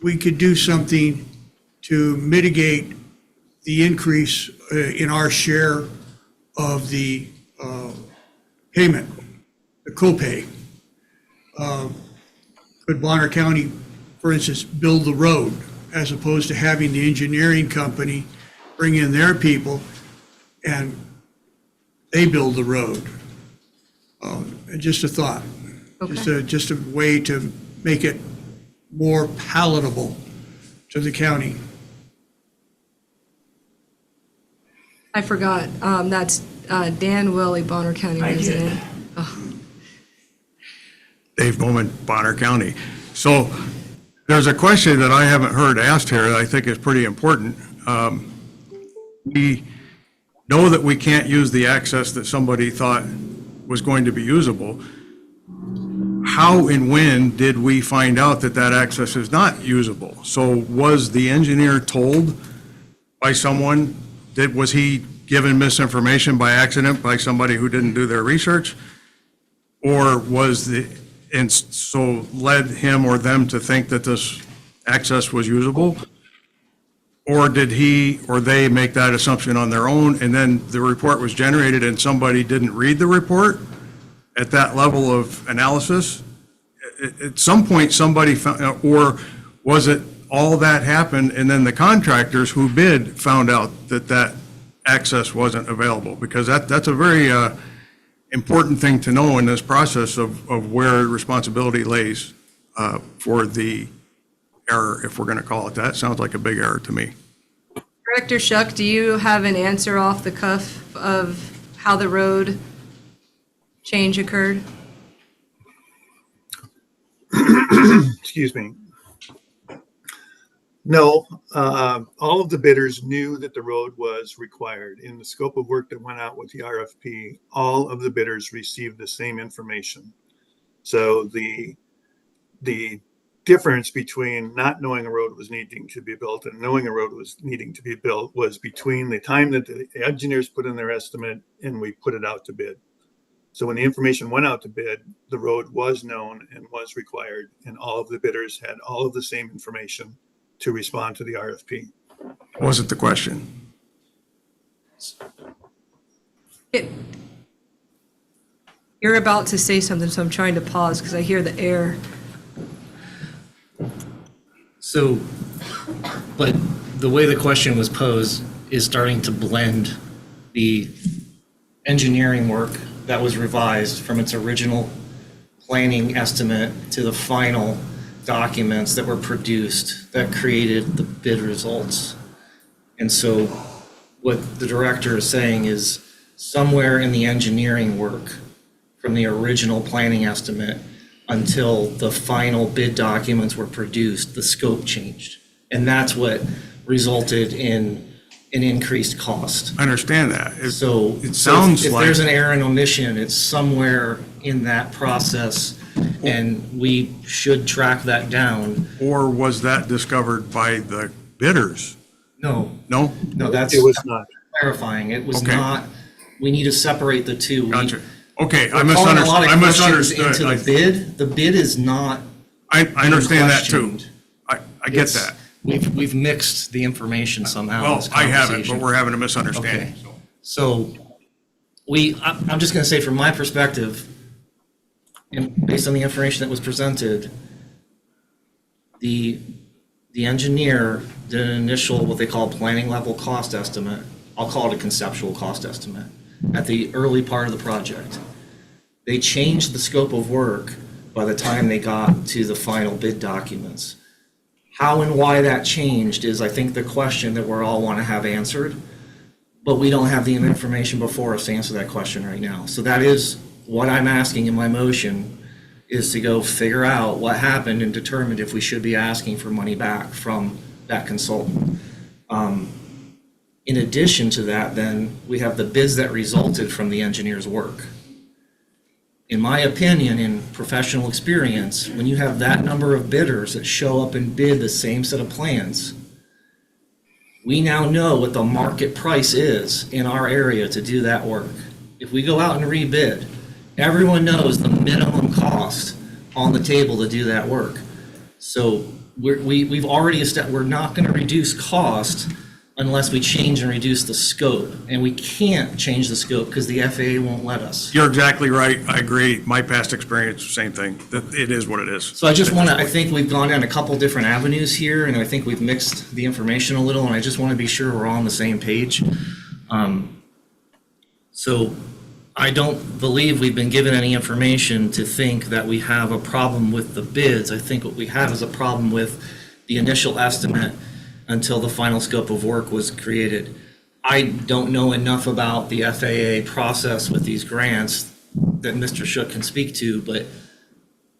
J: we could do something to mitigate the increase in our share of the payment, the copay? Could Bonner County, for instance, build the road as opposed to having the engineering company bring in their people and they build the road? Just a thought.
A: Okay.
J: Just a way to make it more palatable to the county.
A: I forgot. That's Dan Welly, Bonner County resident. Oh.
J: Dave Bowman, Bonner County. So there's a question that I haven't heard asked here that I think is pretty important. We know that we can't use the access that somebody thought was going to be usable. How and when did we find out that that access is not usable? So was the engineer told by someone, was he given misinformation by accident by somebody who didn't do their research? Or and so led him or them to think that this access was usable? Or did he or they make that assumption on their own, and then the report was generated and somebody didn't read the report at that level of analysis? At some point, somebody found, or was it all that happened and then the contractors who bid found out that that access wasn't available? Because that's a very important thing to know in this process of where responsibility lays for the error, if we're going to call it that. Sounds like a big error to me.
A: Director Shuck, do you have an answer off the cuff of how the road change occurred?
N: Excuse me. No, all of the bidders knew that the road was required. In the scope of work that went out with the RFP, all of the bidders received the same information. So the difference between not knowing a road was needing to be built and knowing a road was needing to be built was between the time that the engineers put in their estimate and we put it out to bid. So when the information went out to bid, the road was known and was required, and all of the bidders had all of the same information to respond to the RFP.
J: Wasn't the question.
A: You're about to say something, so I'm trying to pause because I hear the air.
D: So, but the way the question was posed is starting to blend the engineering work that was revised from its original planning estimate to the final documents that were produced that created the bid results. And so what the director is saying is somewhere in the engineering work from the original planning estimate until the final bid documents were produced, the scope changed. And that's what resulted in an increased cost.
J: I understand that.
D: So
J: it sounds
D: if
J: like
D: there's an error and omission, it's somewhere in that process, and we should track that down.
J: Or was that discovered by the bidders?
D: No,
N: It was not.
D: clarifying. It was
J: Okay.
D: not, we need to separate the two.
J: Gotcha. Okay, I
D: We're calling a lot of
J: misunderstood.
D: questions into the bid. The bid is not.
J: I understand that too.
D: questioned.
J: I get
D: It's-
J: that.
D: We've mixed the information somehow in
J: Well,
D: this
J: I haven't, but
D: conversation.
J: we're having a misunderstanding.
D: Okay. So I'm just going to say from my perspective, and based on the information that was presented, the engineer did an initial, what they call planning level cost estimate. I'll call it a conceptual cost estimate at the early part of the project. They changed the scope of work by the time they got to the final bid documents. How and why that changed is, I think, the question that we're all want to have answered, but we don't have the information before us to answer that question right now. So that is what I'm asking in my motion, is to go figure out what happened and determine if we should be asking for money back from that consultant. In addition to that, then, we have the bids that resulted from the engineer's work. In my opinion, in professional experience, when you have that number of bidders that show up and bid the same set of plans, we now know what the market price is in our area to do that work. If we go out and rebid, everyone knows the minimum cost on the table to do that work. So we've already established, we're not going to reduce cost unless we change and reduce the scope. And we can't change the scope because the FAA won't let us.
J: You're exactly right. I agree. My past experience, same thing. That it is what it is.
D: So I just want to, I think we've gone down a couple different avenues here, and I think we've mixed the information a little, and I just want to be sure we're all on the same page. So I don't believe we've been given any information to think that we have a problem with the bids. I think what we have is a problem with the initial estimate until the final scope of work was created. I don't know enough about the FAA process with these grants that Mr. Shook can speak to, but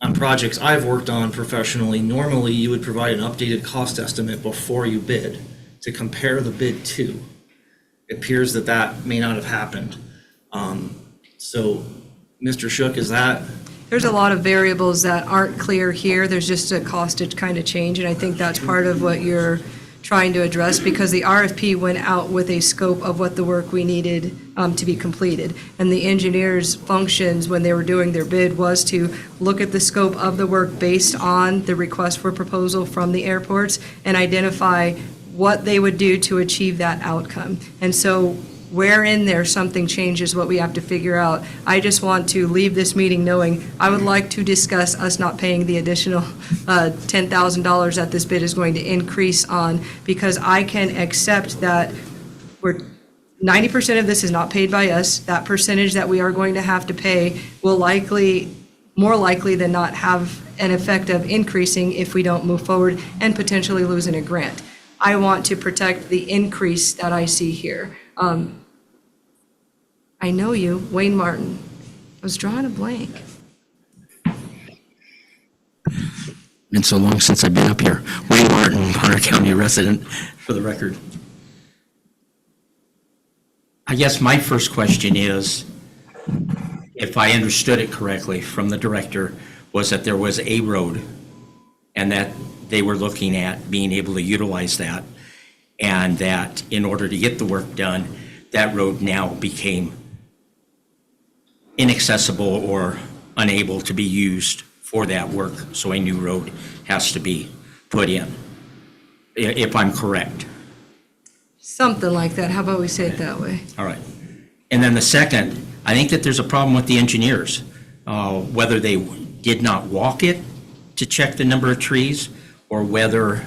D: on projects I've worked on professionally, normally you would provide an updated cost estimate before you bid to compare the bid to. It appears that that may not have happened. So, Mr. Shook, is that?
A: There's a lot of variables that aren't clear here. There's just a cost to kind of change, and I think that's part of what you're trying to address, because the RFP went out with a scope of what the work we needed to be completed. And the engineers' functions when they were doing their bid was to look at the scope of the work based on the request for proposal from the airports and identify what they would do to achieve that outcome. And so where in there something changes what we have to figure out. I just want to leave this meeting knowing I would like to discuss us not paying the additional $10,000 that this bid is going to increase on, because I can accept that 90% of this is not paid by us. That percentage that we are going to have to pay will more likely than not have an effect of increasing if we don't move forward and potentially losing a grant. I want to protect the increase that I see here. I know you, Wayne Martin. I was drawing a blank.
L: Been so long since I've been up here. Wayne Martin, Bonner County resident, for the record. I guess my first question is, if I understood it correctly from the director, was that there was a road and that they were looking at being able to utilize that, and that in order to get the work done, that road now became inaccessible or unable to be used for that work, so a new road has to be put in, if I'm correct.
A: Something like that. How about we say it that way?
L: All right. And then the second, I think that there's a problem with the engineers, whether they did not walk it to check the number of trees, or whether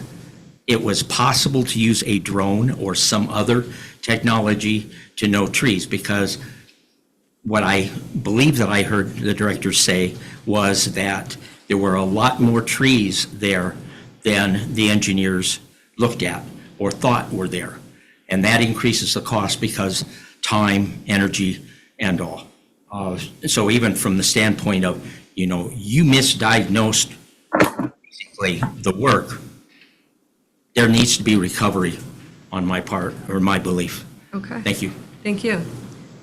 L: it was possible to use a drone or some other technology to know trees, because what I believe that I heard the director say was that there were a lot more trees there than the engineers looked at or thought were there. And that increases the cost because time, energy, and all. So even from the standpoint of, you misdiagnosed basically the work, there needs to be recovery on my part, or my belief.
A: Okay.
L: Thank you.
A: Thank you.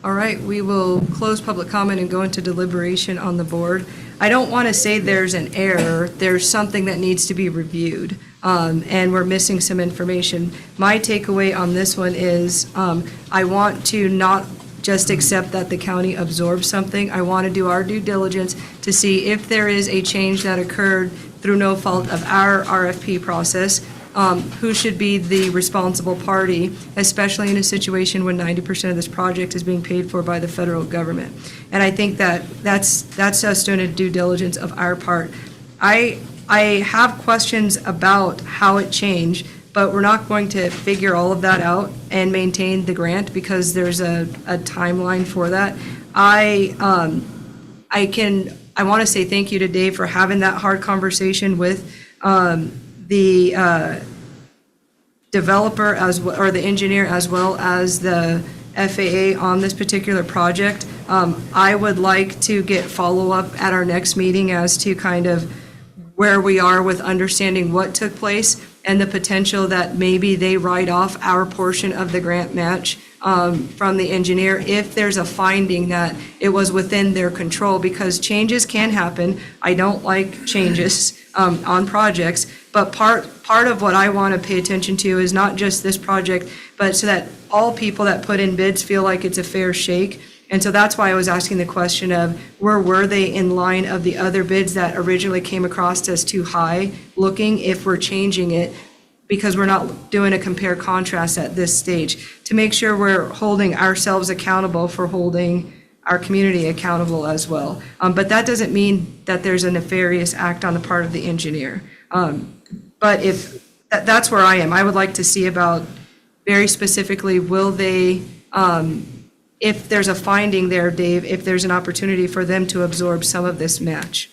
A: All right, we will close public comment and go into deliberation on the board. I don't want to say there's an error. There's something that needs to be reviewed, and we're missing some information. My takeaway on this one is I want to not just accept that the county absorbs something. I want to do our due diligence to see if there is a change that occurred through no fault of our RFP process. Who should be the responsible party, especially in a situation when 90% of this project is being paid for by the federal government. And I think that's us doing a due diligence of our part. I have questions about how it changed, but we're not going to figure all of that out and maintain the grant because there's a timeline for that. I want to say thank you to Dave for having that hard conversation with the developer or the engineer as well as the FAA on this particular project. I would like to get follow-up at our next meeting as to kind of where we are with understanding what took place and the potential that maybe they write off our portion of the grant match from the engineer if there's a finding that it was within their control, because changes can happen. I don't like changes on projects, but part of what I want to pay attention to is not just this project, but so that all people that put in bids feel like it's a fair shake. And so that's why I was asking the question of were they in line of the other bids that originally came across as too high looking, if we're changing it, because we're not doing a compare contrast at this stage, to make sure we're holding ourselves accountable for holding our community accountable as well. But that doesn't mean that there's a nefarious act on the part of the engineer. But if that's where I am, I would like to see about very specifically, will they, if there's a finding there, Dave, if there's an opportunity for them to absorb some of this match.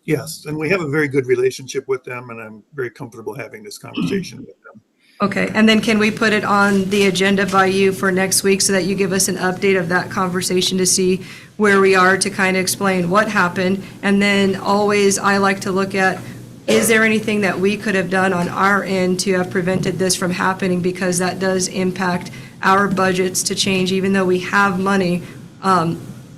N: Yes, and we have a very good relationship with them, and I'm very comfortable having this conversation with them.
A: Okay, and then can we put it on the agenda by you for next week so that you give us an update of that conversation to see where we are, to kind of explain what happened? And then always, I like to look at, is there anything that we could have done on our end to have prevented this from happening? Because that does impact our budgets to change, even though we have money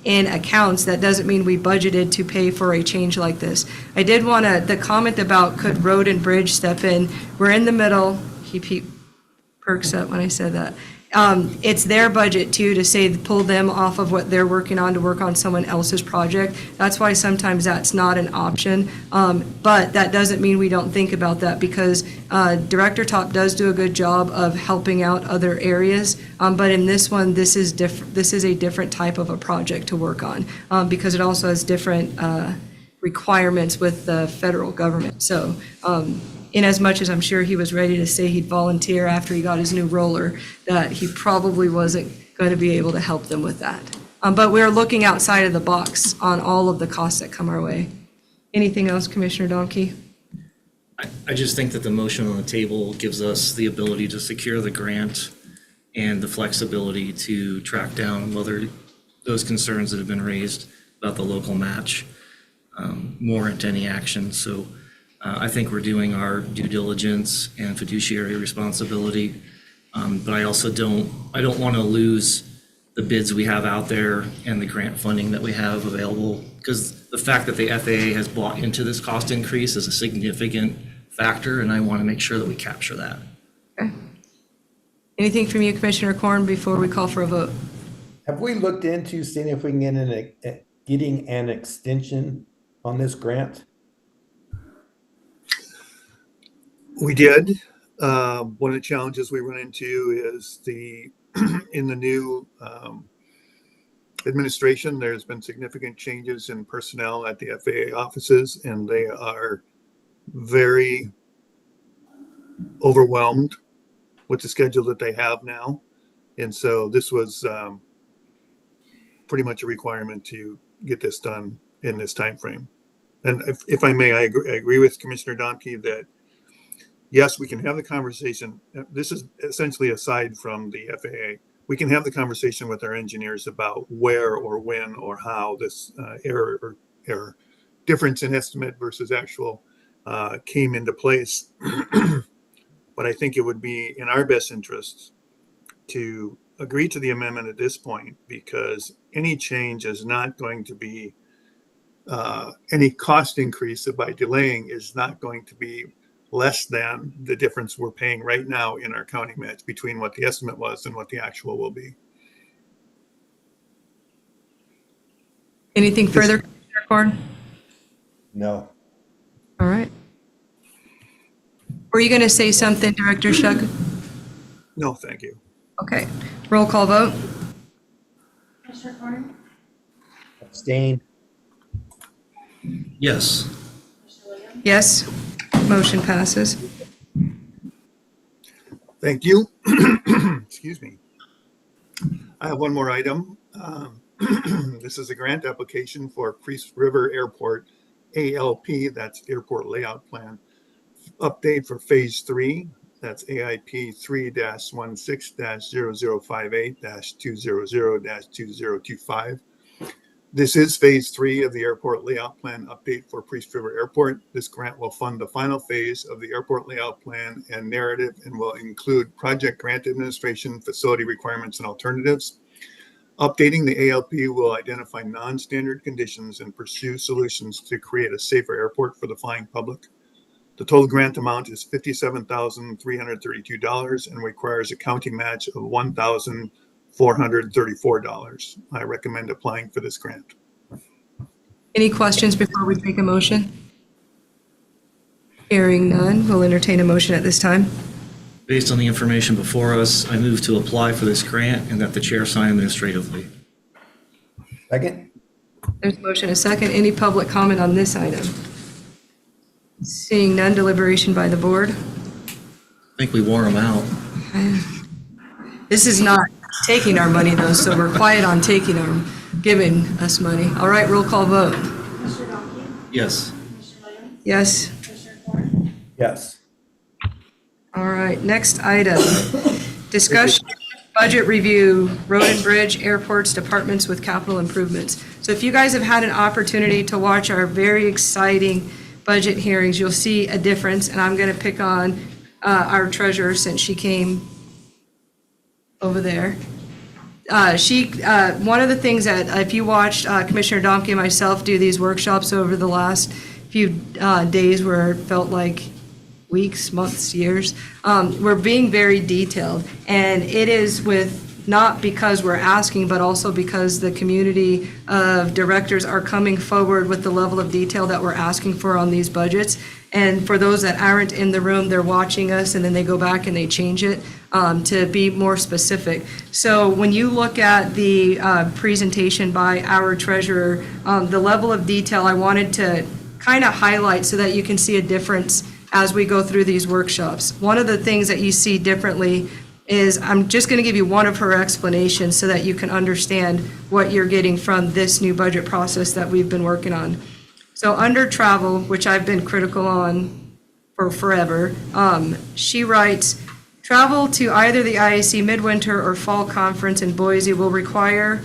A: in accounts, that doesn't mean we budgeted to pay for a change like this. I did want to, the comment about could road and bridge step in, we're in the middle, he perks up when I said that. It's their budget too, to say, pull them off of what they're working on to work on someone else's project. That's why sometimes that's not an option. But that doesn't mean we don't think about that, because Director Top does do a good job of helping out other areas. But in this one, this is different. This is a different type of a project to work on, because it also has different requirements with the federal government. So, in as much as I'm sure he was ready to say he'd volunteer after he got his new roller, that he probably wasn't going to be able to help them with that. But we're looking outside of the box on all of the costs that come our way. Anything else, Commissioner Donkey?
D: I just think that the motion on the table gives us the ability to secure the grant and the flexibility to track down whether those concerns that have been raised about the local match warrant any action. So I think we're doing our due diligence and fiduciary responsibility, but I also don't want to lose the bids we have out there and the grant funding that we have available, because the fact that the FAA has bought into this cost increase is a significant factor, and I want to make sure that we capture that.
A: Okay. Anything from you, Commissioner Korn, before we call for a vote?
F: Have we looked into seeing if we can get getting an extension on this grant?
N: We did. One of the challenges we run into is in the new administration, there's been significant changes in personnel at the FAA offices, and they are very overwhelmed with the schedule that they have now. And so this was pretty much a requirement to get this done in this time frame. And if I may, I agree with Commissioner Donkey that yes, we can have the conversation. This is essentially aside from the FAA. We can have the conversation with our engineers about where or when or how this error difference in estimate versus actual came into place. But I think it would be in our best interests to agree to the amendment at this point, because any change is not going to be any cost increase by delaying is not going to be less than the difference we're paying right now in our county match between what the estimate was and what the actual will be.
A: Anything further, Commissioner Korn?
F: No.
A: All right. Were you going to say something, Director Shuck?
N: No, thank you.
A: Okay. Roll call vote.
E: Commissioner Korn?
F: Abstain.
D: Yes.
E: Commissioner Williams?
A: Yes. Motion passes.
N: Thank you. Excuse me. I have one more item. This is a grant application for Priest River Airport ALP, that's Airport Layout Plan, update for Phase 3, that's AIP 3-16-0058-200-200-2025. This is Phase 3 of the Airport Layout Plan update for Priest River Airport. This grant will fund the final phase of the Airport Layout Plan and narrative, and will include project grant administration, facility requirements, and alternatives. Updating the ALP will identify non-standard conditions and pursue solutions to create a safer airport for the flying public. The total grant amount is $57,332 and requires a county match of $1,434. I recommend applying for this grant.
A: Any questions before we take a motion? Hearing none, we'll entertain a motion at this time.
D: Based on the information before us, I move to apply for this grant and that the chair sign administratively.
F: Second.
A: There's a motion, a second. Any public comment on this item? Seeing none, deliberation by the board.
D: I think we wore them out.
A: This is not taking our money though, so we're quiet on giving us money. All right, roll call vote.
E: Commissioner Donkey?
D: Yes.
E: Commissioner Williams?
A: Yes.
E: Commissioner Korn?
F: Yes.
A: All right, next item. Discussion, budget review, road and bridge, airports, departments with capital improvements. So if you guys have had an opportunity to watch our very exciting budget hearings, you'll see a difference, and I'm going to pick on our treasurer since she came over there. One of the things that, if you watched Commissioner Domke and myself do these workshops over the last few days where it felt like weeks, months, years, we're being very detailed. And it is not because we're asking, but also because the community of directors are coming forward with the level of detail that we're asking for on these budgets. And for those that aren't in the room, they're watching us and then they go back and they change it to be more specific. So when you look at the presentation by our treasurer, the level of detail I wanted to kind of highlight so that you can see a difference as we go through these workshops. One of the things that you see differently is, I'm just going to give you one of her explanations so that you can understand what you're getting from this new budget process that we've been working on. So under travel, which I've been critical on for forever, she writes, travel to either the IAC Midwinter or Fall Conference in Boise will require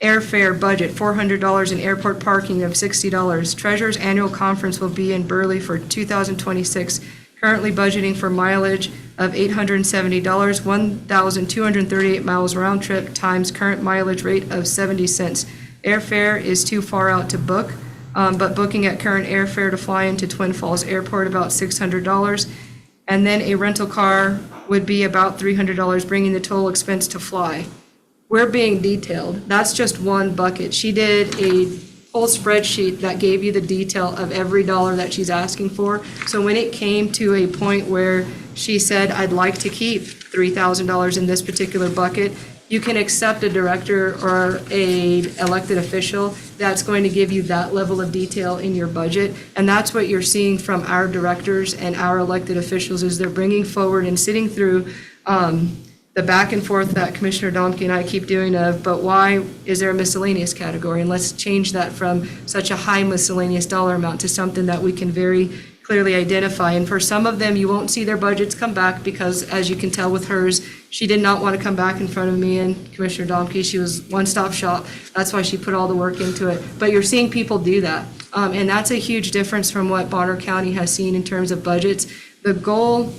A: airfare budget, $400, and airport parking of $60. Treasurer's annual conference will be in Burley for 2026, currently budgeting for mileage of $870, 1,238 miles round trip times current mileage rate of 70 cents. Airfare is too far out to book, but booking at current airfare to fly into Twin Falls Airport about $600, and then a rental car would be about $300, bringing the total expense to fly. We're being detailed. That's just one bucket. She did a whole spreadsheet that gave you the detail of every dollar that she's asking for. So when it came to a point where she said, I'd like to keep $3,000 in this particular bucket, you can accept a director or a elected official that's going to give you that level of detail in your budget. And that's what you're seeing from our directors and our elected officials, is they're bringing forward and sitting through the back and forth that Commissioner Domke and I keep doing of, but why is there a miscellaneous category? And let's change that from such a high miscellaneous dollar amount to something that we can very clearly identify. And for some of them, you won't see their budgets come back because, as you can tell with hers, she did not want to come back in front of me and Commissioner Domke. She was one-stop shop. That's why she put all the work into it. But you're seeing people do that. And that's a huge difference from what Bonner County has seen in terms of budgets. The goal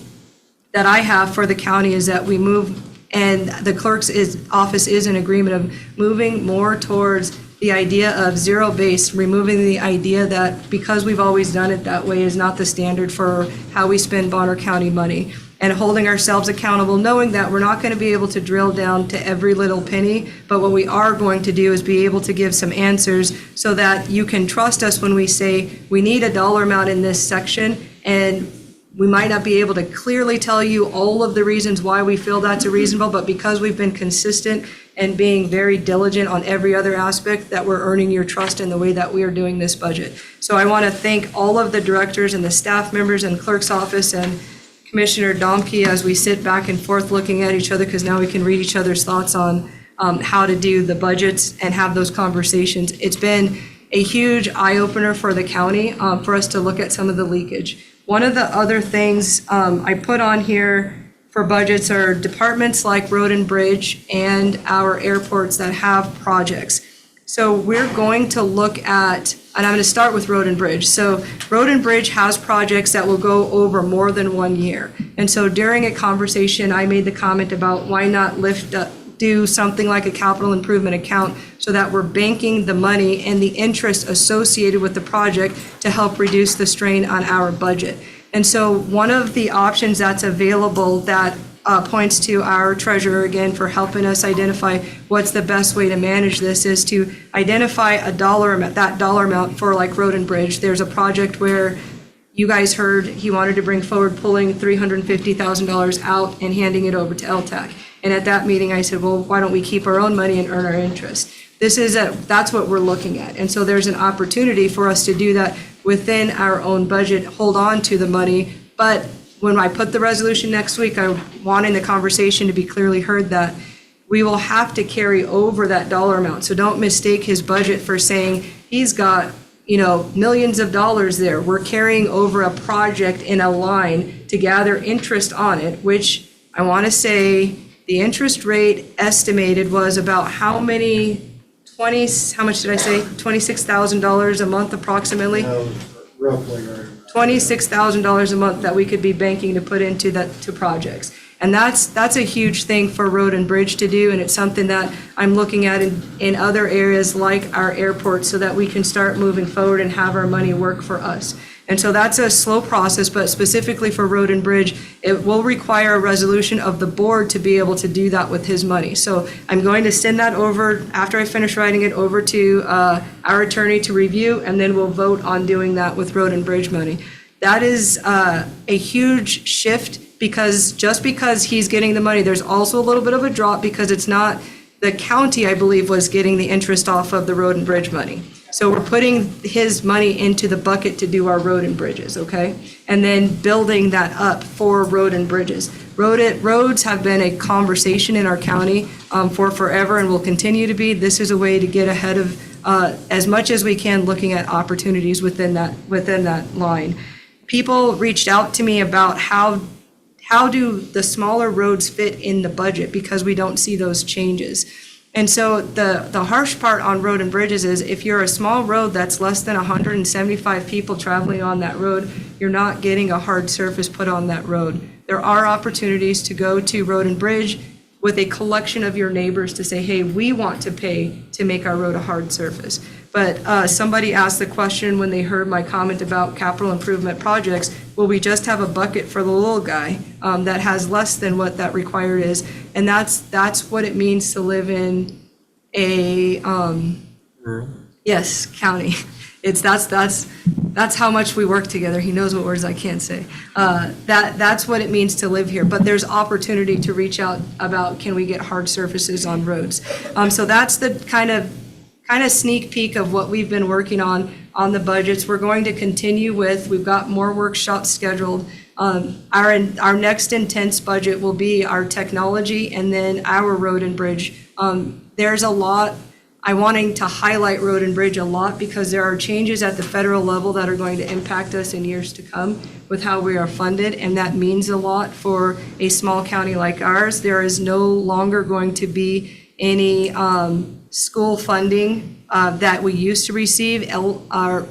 A: that I have for the county is that we move, and the clerk's office is in agreement of moving more towards the idea of zero base, removing the idea that because we've always done it that way is not the standard for how we spend Bonner County money, and holding ourselves accountable, knowing that we're not going to be able to drill down to every little penny, but what we are going to do is be able to give some answers so that you can trust us when we say we need a dollar amount in this section, and we might not be able to clearly tell you all of the reasons why we feel that's reasonable, but because we've been consistent and being very diligent on every other aspect, that we're earning your trust in the way that we are doing this budget. So I want to thank all of the directors and the staff members and clerk's office and Commissioner Domke as we sit back and forth looking at each other, because now we can read each other's thoughts on how to do the budgets and have those conversations. It's been a huge eye-opener for the county for us to look at some of the leakage. One of the other things I put on here for budgets are departments like Road and Bridge and our airports that have projects. So we're going to look at, and I'm going to start with Road and Bridge. So Road and Bridge has projects that will go over more than 1 year. And so during a conversation, I made the comment about why not do something like a capital improvement account so that we're banking the money and the interest associated with the project to help reduce the strain on our budget. And so one of the options that's available that points to our treasurer again for helping us identify what's the best way to manage this is to identify a dollar amount, that dollar amount for like Road and Bridge. There's a project where you guys heard he wanted to bring forward pulling $350,000 out and handing it over to LTAC. And at that meeting, I said, well, why don't we keep our own money and earn our interest? That's what we're looking at. And so there's an opportunity for us to do that within our own budget, hold on to the money. But when I put the resolution next week, I'm wanting the conversation to be clearly heard that we will have to carry over that dollar amount. So don't mistake his budget for saying he's got millions of dollars there. We're carrying over a project in a line to gather interest on it, which I want to say the interest rate estimated was about how much did I say? $26,000 a month approximately?
K: Roughly, right.
A: $26,000 a month that we could be banking to put into to projects. And that's a huge thing for Road and Bridge to do, and it's something that I'm looking at in other areas like our airport so that we can start moving forward and have our money work for us. And so that's a slow process, but specifically for Road and Bridge, it will require a resolution of the board to be able to do that with his money. So I'm going to send that over, after I finish writing it, over to our attorney to review, and then we'll vote on doing that with Road and Bridge money. That is a huge shift, because just because he's getting the money, there's also a little bit of a drop because it's not, the county, I believe, was getting the interest off of the Road and Bridge money. So we're putting his money into the bucket to do our road and bridges, okay? And then building that up for road and bridges. Roads have been a conversation in our county for forever and will continue to be. This is a way to get ahead of as much as we can, looking at opportunities within that line. People reached out to me about how do the smaller roads fit in the budget, because we don't see those changes. And so the harsh part on road and bridges is if you're a small road that's less than 175 people traveling on that road, you're not getting a hard surface put on that road. There are opportunities to go to road and bridge with a collection of your neighbors to say, hey, we want to pay to make our road a hard surface. But somebody asked the question when they heard my comment about capital improvement projects, will we just have a bucket for the little guy that has less than what that required is? And that's what it means to live in a
D: Rural.
A: yes, county. That's how much we work together. He knows what words I can't say. That's what it means to live here. But there's opportunity to reach out about, can we get hard surfaces on roads? So that's the kind of sneak peek of what we've been working on the budgets. We're going to continue we've got more workshops scheduled. Our next intense budget will be our technology and then our road and bridge. There's a lot, I'm wanting to highlight road and bridge a lot because there are changes at the federal level that are going to impact us in years to come with how we are funded, and that means a lot for a small county like ours. There is no longer going to be any school funding that we used to receive.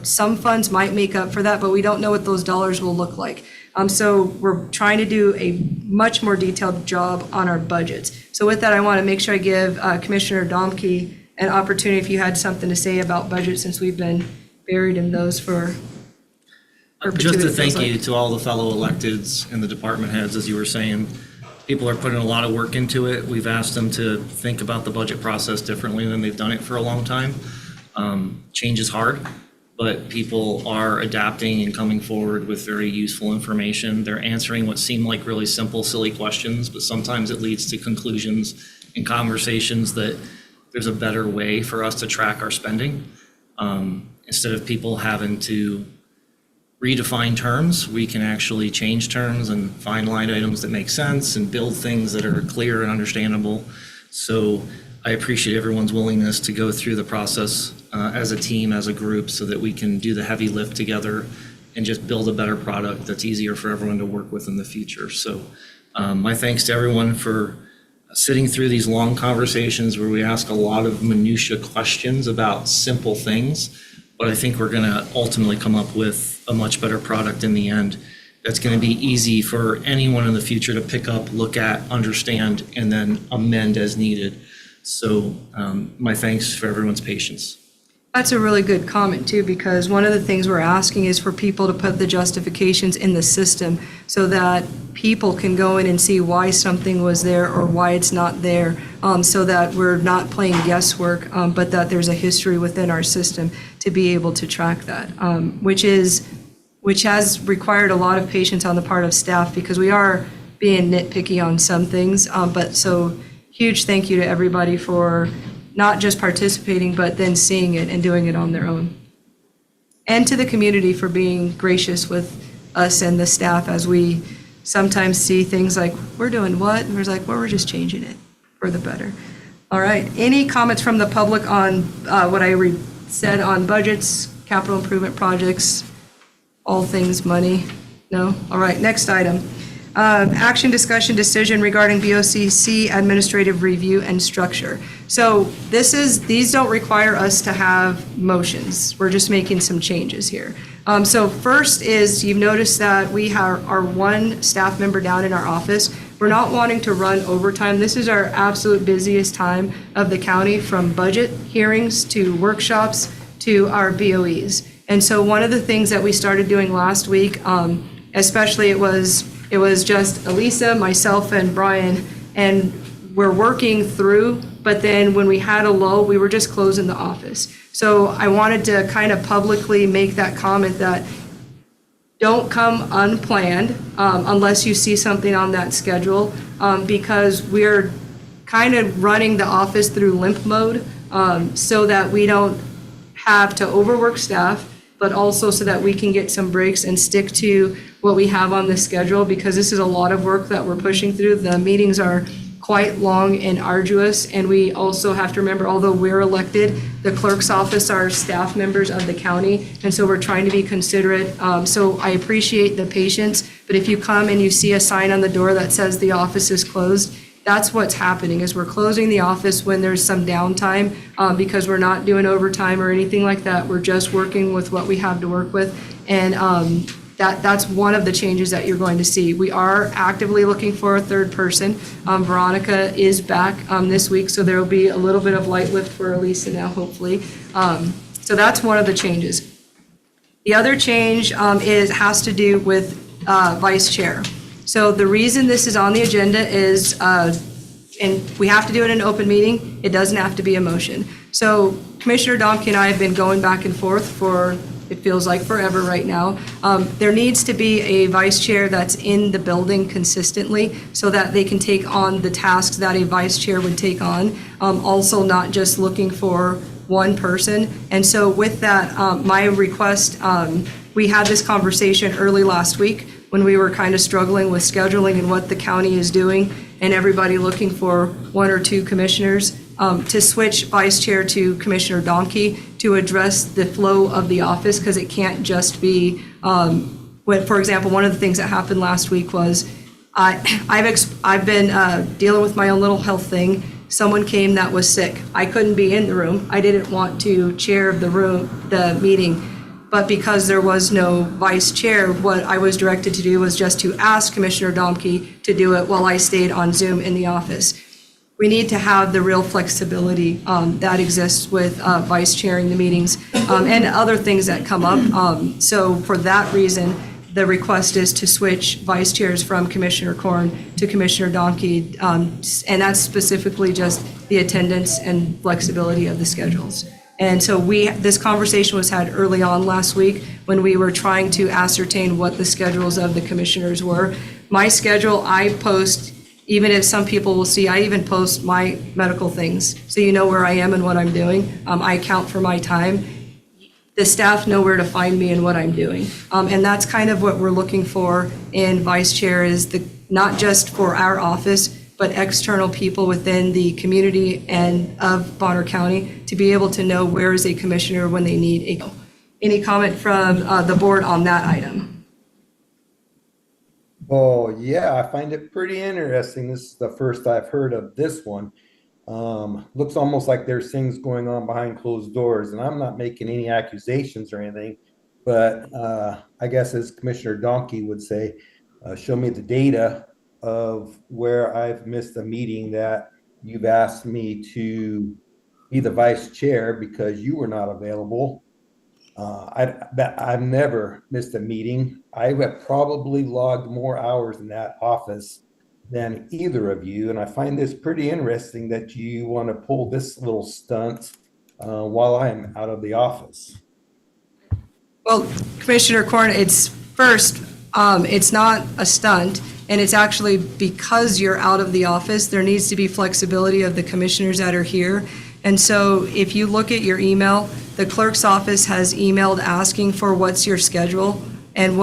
A: Some funds might make up for that, but we don't know what those dollars will look like. So we're trying to do a much more detailed job on our budgets. So with that, I want to make sure I give Commissioner Domke an opportunity if you had something to say about budget, since we've been buried in those for
D: Just to thank you to all the fellow electeds and the department heads, as you were saying. People are putting a lot of work into it. We've asked them to think about the budget process differently than they've done it for a long time. Change is hard, but people are adapting and coming forward with very useful information. They're answering what seem like really simple, silly questions, but sometimes it leads to conclusions and conversations that there's a better way for us to track our spending. Instead of people having to redefine terms, we can actually change terms and find line items that make sense and build things that are clear and understandable. So I appreciate everyone's willingness to go through the process as a team, as a group, so that we can do the heavy lift together and just build a better product that's easier for everyone to work with in the future. So my thanks to everyone for sitting through these long conversations where we ask a lot of minutia questions about simple things, but I think we're going to ultimately come up with a much better product in the end that's going to be easy for anyone in the future to pick up, look at, understand, and then amend as needed. So my thanks for everyone's patience.
A: That's a really good comment too, because one of the things we're asking is for people to put the justifications in the system so that people can go in and see why something was there or why it's not there, so that we're not playing guesswork, but that there's a history within our system to be able to track that, which has required a lot of patience on the part of staff, because we are being nitpicky on some things. But so huge thank you to everybody for not just participating, but then seeing it and doing it on their own. And to the community for being gracious with us and the staff as we sometimes see things like, we're doing what? And we're like, well, we're just changing it for the better. All right, any comments from the public on what I said on budgets, capital improvement projects, all things money. No? All right, next item. Action, discussion, decision regarding BOCC administrative review and structure. So these don't require us to have motions. We're just making some changes here. So first is, you've noticed that we have our one staff member down in our office. We're not wanting to run overtime. This is our absolute busiest time of the county, from budget hearings to workshops to our BOEs. And so one of the things that we started doing last week, especially it was just Elisa, myself, and Brian, and we're working through, but then when we had a lull, we were just closing the office. So I wanted to kind of publicly make that comment that don't come unplanned unless you see something on that schedule, because we're kind of running the office through limp mode, so that we don't have to overwork staff, but also so that we can get some breaks and stick to what we have on the schedule, because this is a lot of work that we're pushing through. The meetings are quite long and arduous, and we also have to remember, although we're elected, the clerk's office are staff members of the county, and so we're trying to be considerate. So I appreciate the patience, but if you come and you see a sign on the door that says the office is closed, that's what's happening, is we're closing the office when there's some downtime, because we're not doing overtime or anything like that. We're just working with what we have to work with, and that's one of the changes that you're going to see. We are actively looking for a third person. Veronica is back this week, so there will be a little bit of light lift for Elisa now, hopefully. So that's one of the changes. The other change has to do with vice chair. So the reason this is on the agenda is, and we have to do it in an open meeting, it doesn't have to be a motion. So Commissioner Domke and I have been going back and forth for, it feels like forever right now. There needs to be a vice chair that's in the building consistently, so that they can take on the tasks that a vice chair would take on. Also not just looking for one person. And so with that, my request, we had this conversation early last week when we were kind of struggling with scheduling and what the county is doing, and everybody looking for one or two commissioners, to switch vice chair to Commissioner Domke to address the flow of the office, because it can't just be, for example, one of the things that happened last week was I've been dealing with my own little health thing. Someone came that was sick. I couldn't be in the room. I didn't want to chair the meeting. But because there was no vice chair, what I was directed to do was just to ask Commissioner Domke to do it while I stayed on Zoom in the office. We need to have the real flexibility that exists with vice chairing the meetings and other things that come up. So for that reason, the request is to switch vice chairs from Commissioner Korn to Commissioner Domke, and that's specifically just the attendance and flexibility of the schedules. And so this conversation was had early on last week when we were trying to ascertain what the schedules of the commissioners were. My schedule, I post, even if some people will see, I even post my medical things, so you know where I am and what I'm doing. I account for my time. The staff know where to find me and what I'm doing. And that's kind of what we're looking for in vice chair, is not just for our office, but external people within the community and of Bonner County to be able to know where is a commissioner when they need a. Any comment from the board on that item?
F: Oh, yeah, I find it pretty interesting. This is the first I've heard of this one. Looks almost like there's things going on behind closed doors, and I'm not making any accusations or anything, but I guess as Commissioner Domke would say, show me the data of where I've missed a meeting that you've asked me to be the vice chair because you were not available. I've never missed a meeting. I have probably logged more hours in that office than either of you, and I find this pretty interesting that you want to pull this little stunt while I'm out of the office.
A: Well, Commissioner Korn, it's not a stunt, and it's actually because you're out of the office, there needs to be flexibility of the commissioners that are here. And so if you look at your email, the clerk's office has emailed asking for what's your schedule and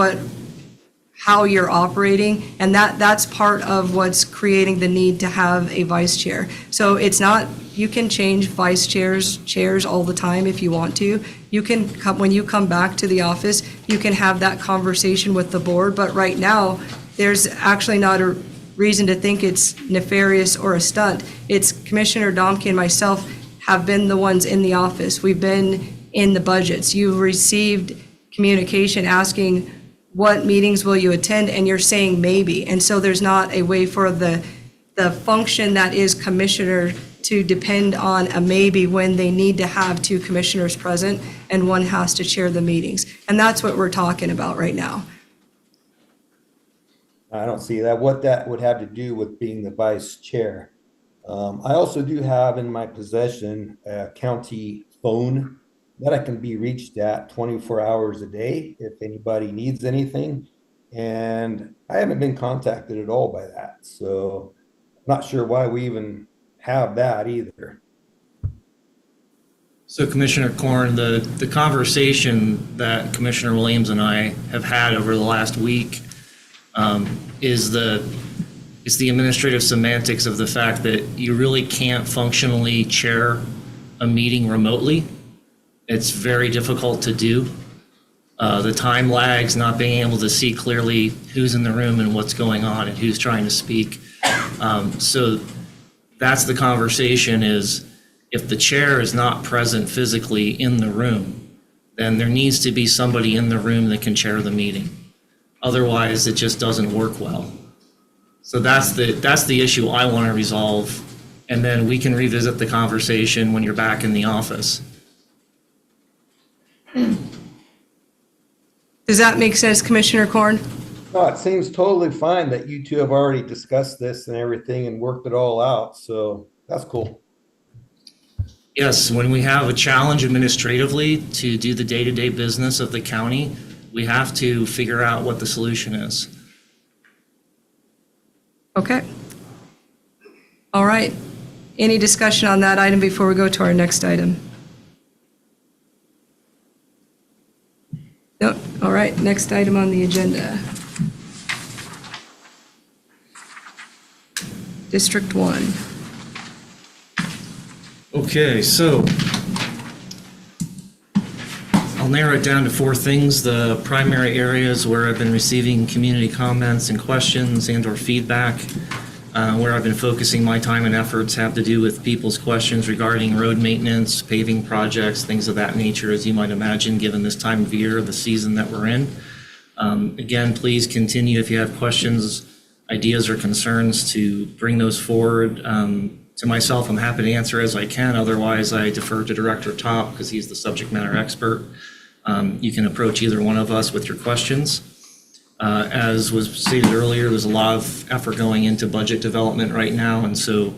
A: how you're operating, and that's part of what's creating the need to have a vice chair. So it's not you can change vice chairs all the time if you want to. You can come, when you come back to the office, you can have that conversation with the board, but right now, there's actually not a reason to think it's nefarious or a stunt. It's Commissioner Domke and myself have been the ones in the office. We've been in the budgets. You've received communication asking, what meetings will you attend? And you're saying maybe. And so there's not a way for the function that is commissioner to depend on a maybe when they need to have two commissioners present and one has to chair the meetings. And that's what we're talking about right now.
F: I don't see that, what that would have to do with being the vice chair. I also do have in my possession a county phone that I can be reached at 24 hours a day if anybody needs anything. And I haven't been contacted at all by that. So not sure why we even have that either.
D: So Commissioner Corn, the conversation that Commissioner Williams and I have had over the last week is the administrative semantics of the fact that you really can't functionally chair a meeting remotely. It's very difficult to do. The time lags, not being able to see clearly who's in the room and what's going on and who's trying to speak. So that's the conversation, is if the chair is not present physically in the room, then there needs to be somebody in the room that can chair the meeting. Otherwise, it just doesn't work well. So that's the issue I want to resolve, and then we can revisit the conversation when you're back in the office.
A: Does that make sense, Commissioner Corn?
F: No, it seems totally fine that you two have already discussed this and everything and worked it all out. So that's cool.
D: Yes, when we have a challenge administratively to do the day-to-day business of the county, we have to figure out what the solution is.
A: Okay. All right. Any discussion on that item before we go to our next item? Nope. All right, next item on the agenda. District 1.
D: Okay, so I'll narrow it down to 4 things. The primary areas where I've been receiving community comments and questions and/or feedback, where I've been focusing my time and efforts, have to do with people's questions regarding road maintenance, paving projects, things of that nature, as you might imagine, given this time of year, the season that we're in. Again, please continue if you have questions, ideas, or concerns to bring those forward to myself. I'm happy to answer as I can. Otherwise, I defer to Director Top because he's the subject matter expert. You can approach either one of us with your questions. As was stated earlier, there's a lot of effort going into budget development right now, and so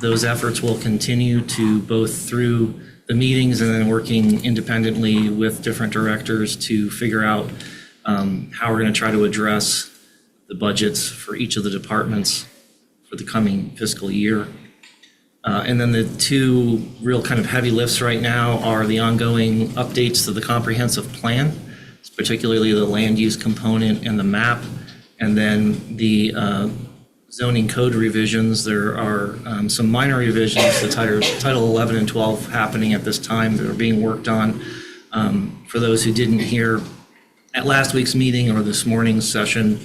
D: those efforts will continue to both through the meetings and then working independently with different directors to figure out how we're going to try to address the budgets for each of the departments for the coming fiscal year. And then the 2 real kind of heavy lifts right now are the ongoing updates to the comprehensive plan, particularly the land use component and the map, and then the zoning code revisions. There are some minor revisions to Title 11 and 12 happening at this time that are being worked on. For those who didn't hear at last week's meeting or this morning's session,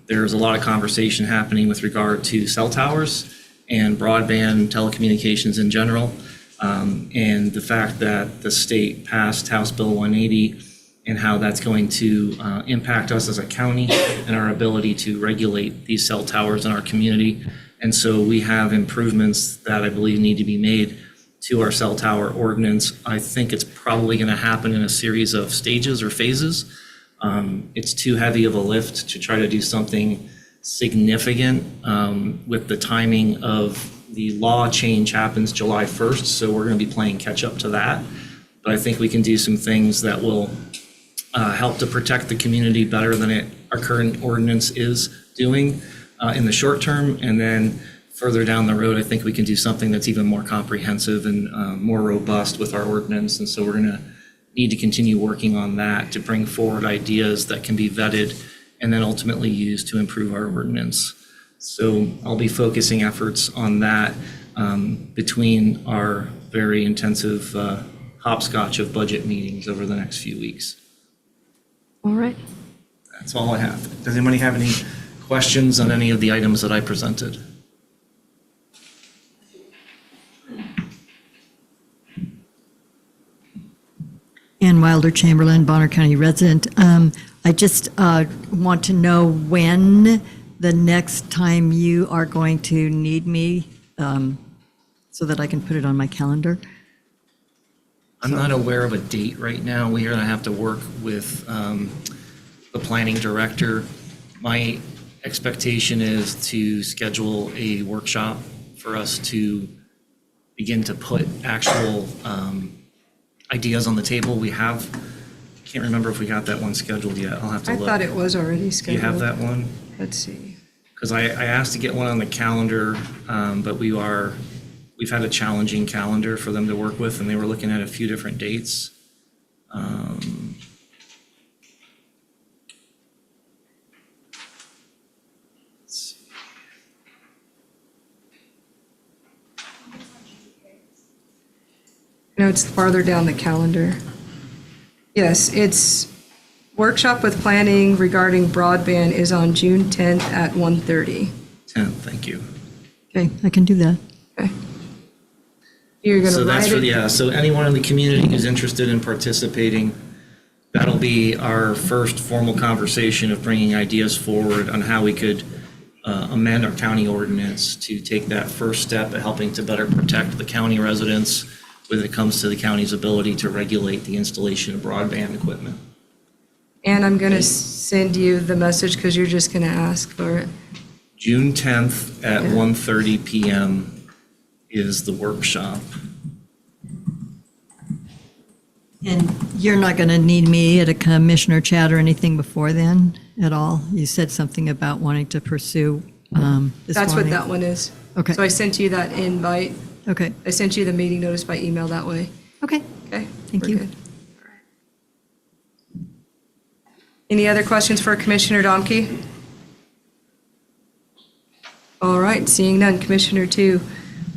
D: there's a lot of conversation happening with regard to cell towers and broadband telecommunications in general, and the fact that the state passed House Bill 180 and how that's going to impact us as a county and our ability to regulate these cell towers in our community. And so we have improvements that I believe need to be made to our cell tower ordinance. I think it's probably going to happen in a series of stages or phases. It's too heavy of a lift to try to do something significant with the timing of the law change happens July 1st, so we're going to be playing catch up to that. But I think we can do some things that will help to protect the community better than our current ordinance is doing in the short term. And then further down the road, I think we can do something that's even more comprehensive and more robust with our ordinance. And so we're going to need to continue working on that to bring forward ideas that can be vetted and then ultimately used to improve our ordinance. So I'll be focusing efforts on that. between our very intensive hopscotch of budget meetings over the next few weeks.
O: All right.
D: That's all I have. Does anybody have any questions on any of the items that I presented?
O: Ann Wilder Chamberlain, Bonner County resident. I just want to know when the next time you are going to need me so that I can put it on my calendar.
D: I'm not aware of a date right now. We are going to have to work with the planning director. My expectation is to schedule a workshop for us to begin to put actual ideas on the table. We have, can't remember if we got that one scheduled yet. I'll have to
A: I
D: look.
A: thought it was already
D: Do
A: scheduled.
D: you have that one?
A: Let's see.
D: Because I asked to get one on the calendar, but we've had a challenging calendar for them to work with, and they were looking at a few different dates. Let's see.
A: No, it's farther down the calendar. Yes, it's workshop with planning regarding broadband is on June 10th at 1:30.
D: 10th, thank you.
O: Okay, I can do that.
A: Okay. You're going to
D: So that's
A: write
D: for,
A: it?
D: yeah, so anyone in the community who's interested in participating, that'll be our first formal conversation of bringing ideas forward on how we could amend our county ordinance to take that first step at helping to better protect the county residents when it comes to the county's ability to regulate the installation of broadband equipment.
A: And I'm going to send you the message because you're just going to ask for it.
D: June 10th at 1:30 PM is the workshop.
O: And you're not going to need me at a commissioner chat or anything before then at all? You said something about wanting to pursue this
A: That's what
O: morning.
A: that one is.
O: Okay.
A: So I sent you that invite.
O: Okay.
A: I sent you the meeting notice by email that way.
O: Okay.
A: Okay?
O: Thank
A: We're
O: you.
A: good. Any other questions for Commissioner Domke? All right, seeing none. Commissioner 2,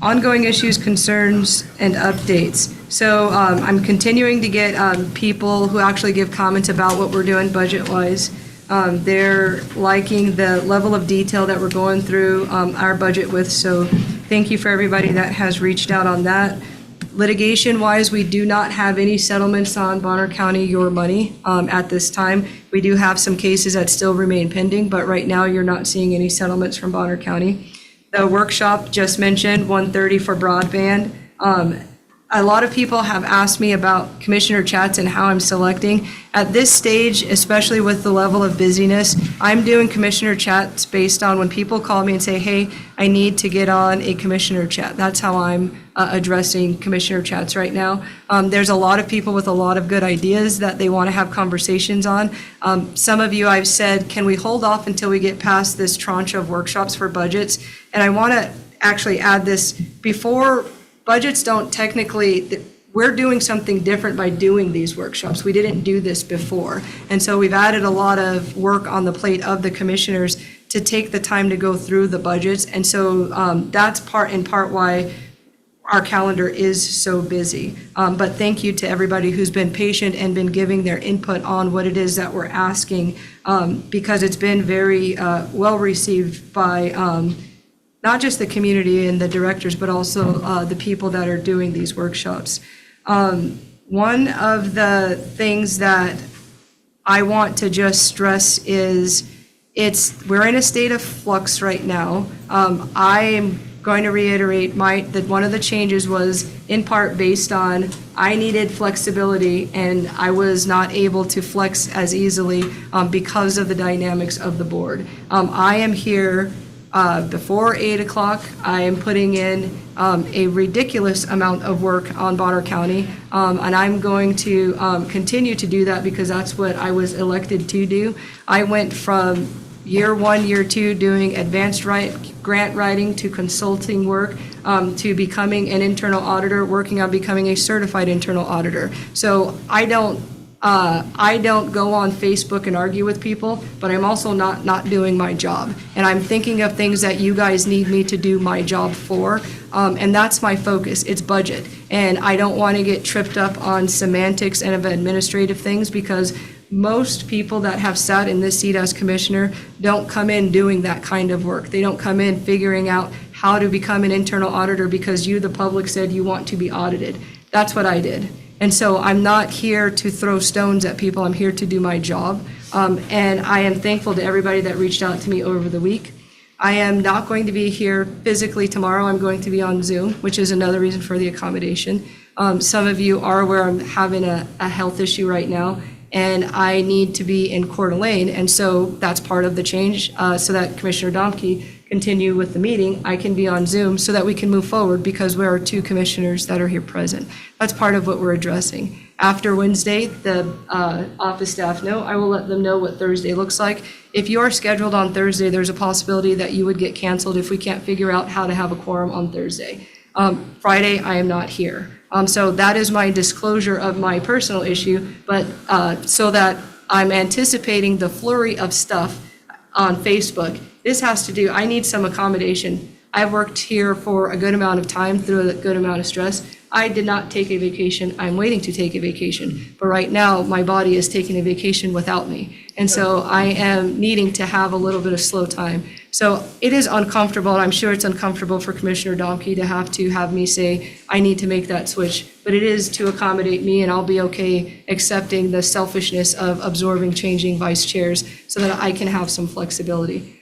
A: ongoing issues, concerns, and updates. So I'm continuing to get people who actually give comments about what we're doing budget-wise. They're liking the level of detail that we're going through our budget with, so thank you for everybody that has reached out on that. Litigation-wise, we do not have any settlements on Bonner County Your Money at this time. We do have some cases that still remain pending, but right now you're not seeing any settlements from Bonner County. The workshop just mentioned, 1:30 for broadband. A lot of people have asked me about commissioner chats and how I'm selecting. At this stage, especially with the level of busyness, I'm doing commissioner chats based on when people call me and say, hey, I need to get on a commissioner chat. That's how I'm addressing commissioner chats right now. There's a lot of people with a lot of good ideas that they want to have conversations on. Some of you I've said, can we hold off until we get past this tranche of workshops for budgets? And I want to actually add this before. Budgets don't technically, we're doing something different by doing these workshops. We didn't do this before. And so we've added a lot of work on the plate of the commissioners to take the time to go through the budgets. And so that's in part why our calendar is so busy. But thank you to everybody who's been patient and been giving their input on what it is that we're asking, because it's been very well received by not just the community and the directors, but also the people that are doing these workshops. One of the things that I want to just stress is we're in a state of flux right now. I am going to reiterate that one of the changes was in part based on I needed flexibility and I was not able to flex as easily because of the dynamics of the board. I am here before 8 o'clock. I am putting in a ridiculous amount of work on Bonner County, and I'm going to continue to do that because that's what I was elected to do. I went from year 1, year 2 doing advanced grant writing to consulting work to becoming an internal auditor, working on becoming a certified internal auditor. So I don't I don't go on Facebook and argue with people, but I'm also not doing my job. And I'm thinking of things that you guys need me to do my job for, and that's my focus. It's budget. And I don't want to get tripped up on semantics and of administrative things, because most people that have sat in this seat as commissioner don't come in doing that kind of work. They don't come in figuring out how to become an internal auditor because you, the public, said you want to be audited. That's what I did. And so I'm not here to throw stones at people. I'm here to do my job. And I am thankful to everybody that reached out to me over the week. I am not going to be here physically tomorrow. I'm going to be on Zoom, which is another reason for the accommodation. Some of you are aware I'm having a health issue right now, and I need to be in Coeur d'Alene, and so that's part of the change, so that Commissioner Domke continue with the meeting. I can be on Zoom so that we can move forward, because we are 2 commissioners that are here present. That's part of what we're addressing. After Wednesday, the office staff know. I will let them know what Thursday looks like. If you are scheduled on Thursday, there's a possibility that you would get canceled if we can't figure out how to have a quorum on Thursday. Friday, I am not here. So that is my disclosure of my personal issue, but so that I'm anticipating the flurry of stuff on Facebook. This has to do, I need some accommodation. I've worked here for a good amount of time through a good amount of stress. I did not take a vacation. I'm waiting to take a vacation. But right now, my body is taking a vacation without me. And so I am needing to have a little bit of slow time. So it is uncomfortable, and I'm sure it's uncomfortable for Commissioner Domke to have me say, I need to make that switch. But it is to accommodate me, and I'll be okay accepting the selfishness of absorbing changing vice chairs so that I can have some flexibility.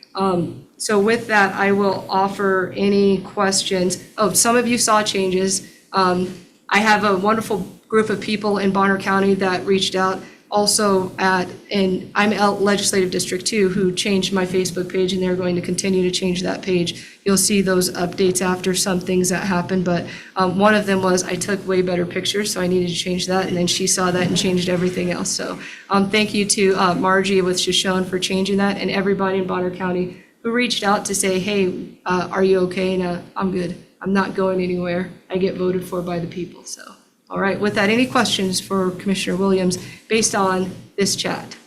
A: So with that, I will offer any questions. Oh, some of you saw changes. I have a wonderful group of people in Bonner County that reached out also and I'm at Legislative District 2, who changed my Facebook page, and they're going to continue to change that page. You'll see those updates after some things that happened, but one of them was I took way better pictures, so I needed to change that, and then she saw that and changed everything else. So thank you to Margie with Shoshone for changing that, and everybody in Bonner County who reached out to say, hey, are you okay? And I'm good. I'm not going anywhere. I get voted for by the people. So, all right. With that, any questions for Commissioner Williams based on this chat,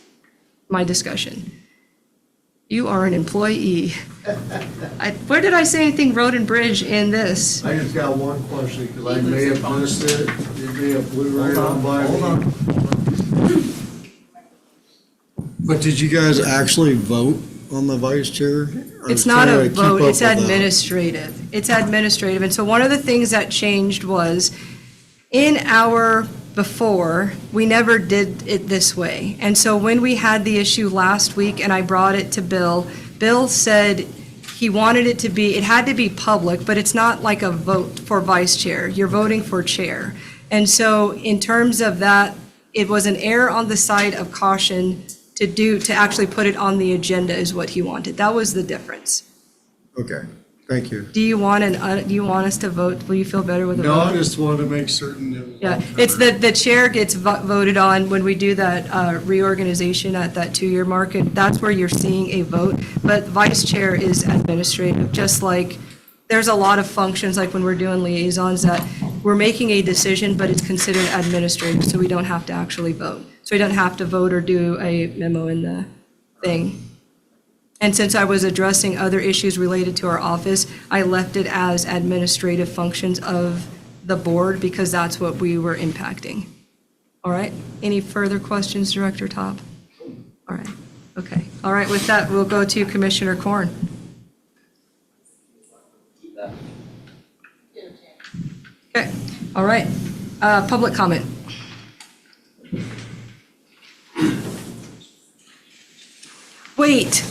A: my discussion? You are an employee. Where did I say anything road and bridge in this?
K: I just got one question, because I may have missed it. It may have flew right on by me. But did you guys actually vote on the vice chair?
A: It's not a vote, it's administrative. It's administrative. And so one of the things that changed was in our before, we never did it this way. And so when we had the issue last week and I brought it to Bill, Bill said he wanted it to be, it had to be public, but it's not like a vote for vice chair. You're voting for chair. And so in terms of that, it was an error on the side of caution to actually put it on the agenda is what he wanted. That was the difference.
K: Okay, thank you.
A: Do you want us to vote? Will you feel better with a vote?
K: No, I just wanted to make certain. It was
A: Yeah, it's the chair gets voted on when we do that reorganization at that 2-year mark, and that's where you're seeing a vote. But vice chair is administrative, just like there's a lot of functions, like when we're doing liaisons, that we're making a decision, but it's considered administrative, so we don't have to actually vote. So we don't have to vote or do a memo in the thing. And since I was addressing other issues related to our office, I left it as administrative functions of the board because that's what we were impacting. All right, any further questions, Director Top? All right, okay. All right, with that, we'll go to Commissioner Korn. Okay, all right. Public comment. Wait,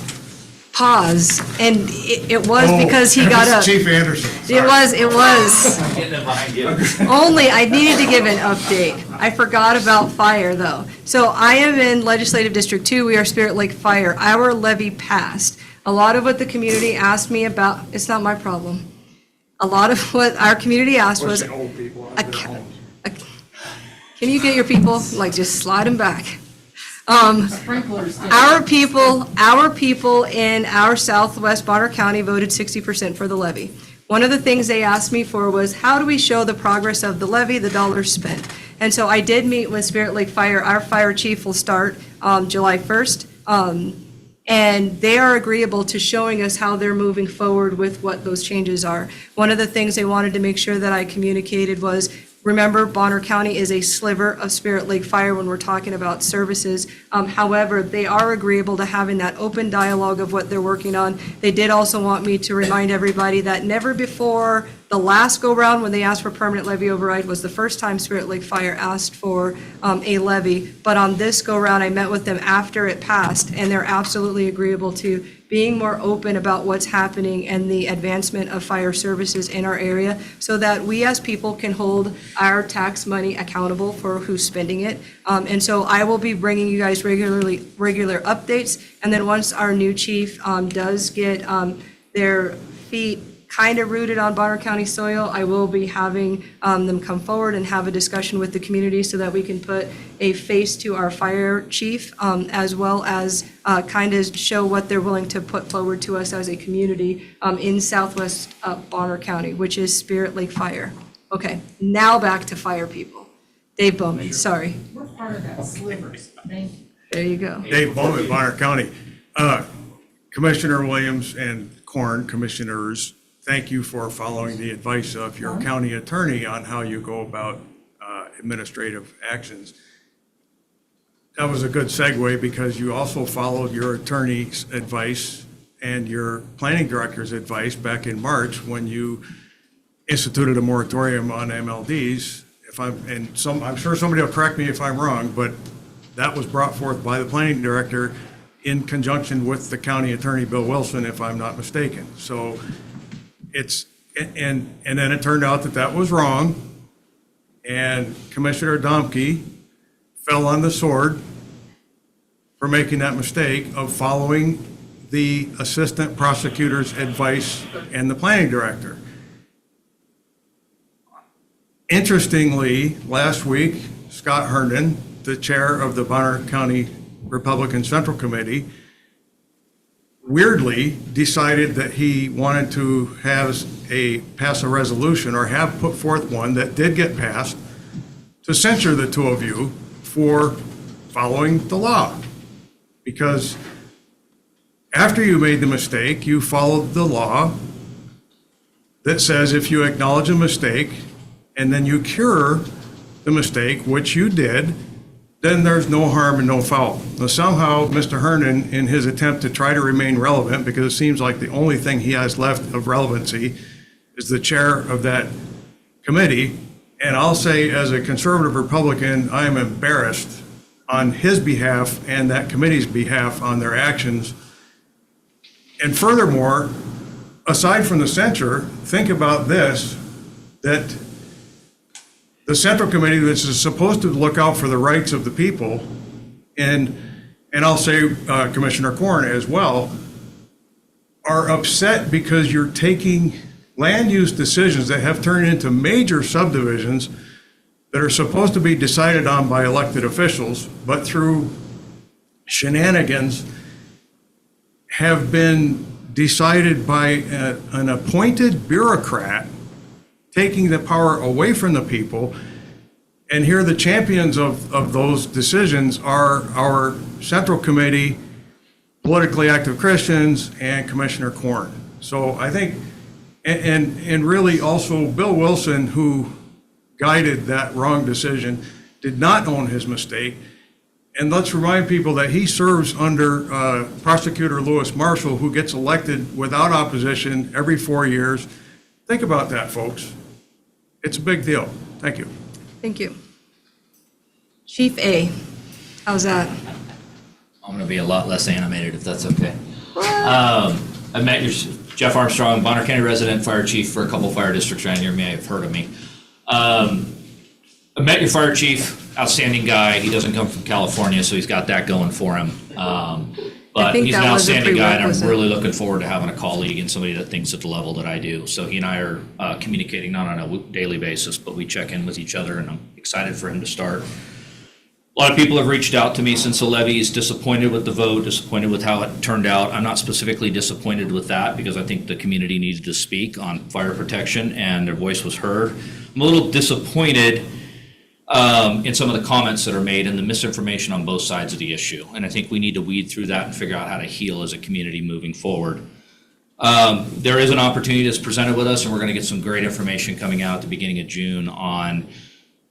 A: pause. And it was because he got up.
H: Chief Anderson.
A: It was.
I: I'm getting behind you.
A: Only, I needed to give an update. I forgot about fire, though. So I am in Legislative District 2. We are Spirit Lake Fire. Our levy passed. A lot of what the community asked me about, it's not my problem. A lot of what our community asked was,
N: Old people.
A: can you get your people, like, just slide them back? Our people in our southwest Bonner County voted 60% for the levy. One of the things they asked me for was, how do we show the progress of the levy, the dollars spent? And so I did meet with Spirit Lake Fire. Our fire chief will start July 1st. And they are agreeable to showing us how they're moving forward with what those changes are. One of the things they wanted to make sure that I communicated was, remember, Bonner County is a sliver of Spirit Lake Fire when we're talking about services. However, they are agreeable to having that open dialogue of what they're working on. They did also want me to remind everybody that never before the last go-round, when they asked for permanent levy override, was the first time Spirit Lake Fire asked for a levy. But on this go-round, I met with them after it passed, and they're absolutely agreeable to being more open about what's happening and the advancement of fire services in our area, so that we as people can hold our tax money accountable for who's spending it. And so I will be bringing you guys regular updates. And then once our new chief does get their feet kind of rooted on Bonner County soil, I will be having them come forward and have a discussion with the community so that we can put a face to our fire chief, as well as kind of show what they're willing to put forward to us as a community in southwest Bonner County, which is Spirit Lake Fire. Okay, now back to fire people. Dave Bowman, sorry.
E: We're part of that slivers. Thank you.
A: There you go.
P: Dave Bowman, Bonner County. Commissioner Williams and Korn, commissioners, thank you for following the advice of your county attorney on how you go about administrative actions. That was a good segue, because you also followed your attorney's advice and your planning director's advice back in March when you instituted a moratorium on MLDs. I'm sure somebody will correct me if I'm wrong, but that was brought forth by the planning director in conjunction with the county attorney, Bill Wilson, if I'm not mistaken. So and then it turned out that that was wrong, and Commissioner Domke fell on the sword for making that mistake of following the assistant prosecutor's advice and the planning director. Interestingly, last week, Scott Herndon, the chair of the Bonner County Republican Central Committee, weirdly decided that he wanted to pass a resolution, or have put forth one that did get passed, to censure the two of you for following the law. Because after you made the mistake, you followed the law that says if you acknowledge a mistake and then you cure the mistake, which you did, then there's no harm and no foul. Now, somehow, Mr. Herndon, in his attempt to try to remain relevant, because it seems like the only thing he has left of relevancy is the chair of that committee, and I'll say, as a conservative Republican, I am embarrassed on his behalf and that committee's behalf on their actions. And furthermore, aside from the censure, think about this, that the Central Committee, which is supposed to look out for the rights of the people, and I'll say Commissioner Korn as well, are upset because you're taking land use decisions that have turned into major subdivisions that are supposed to be decided on by elected officials, but through shenanigans have been decided by an appointed bureaucrat, taking the power away from the people. And here the champions of those decisions are our Central Committee, politically active Christians, and Commissioner Korn. So I think, and really also Bill Wilson, who guided that wrong decision, did not own his mistake. And let's remind people that he serves under Prosecutor Lewis Marshall, who gets elected without opposition every 4 years. Think about that, folks. It's a big deal. Thank you.
A: Thank you. Chief A, how's that?
I: I'm going to be a lot less animated if that's okay. I met Jeff Armstrong, Bonner County resident, fire chief for a couple fire districts around here. You may have heard of me. I met your fire chief, outstanding guy. He doesn't come from California, so he's got that going for him. But he's an outstanding guy, and I'm really looking forward to having a colleague and somebody that thinks at the level that I do. So he and I are communicating not on a daily basis, but we check in with each other, and I'm excited for him to start. A lot of people have reached out to me since the levies, disappointed with the vote, disappointed with how it turned out. I'm not specifically disappointed with that because I think the community needed to speak on fire protection and their voice was heard. I'm a little disappointed in some of the comments that are made and the misinformation on both sides of the issue. And I think we need to weed through that and figure out how to heal as a community moving forward. There is an opportunity that's presented with us, and we're going to get some great information coming out at the beginning of June on,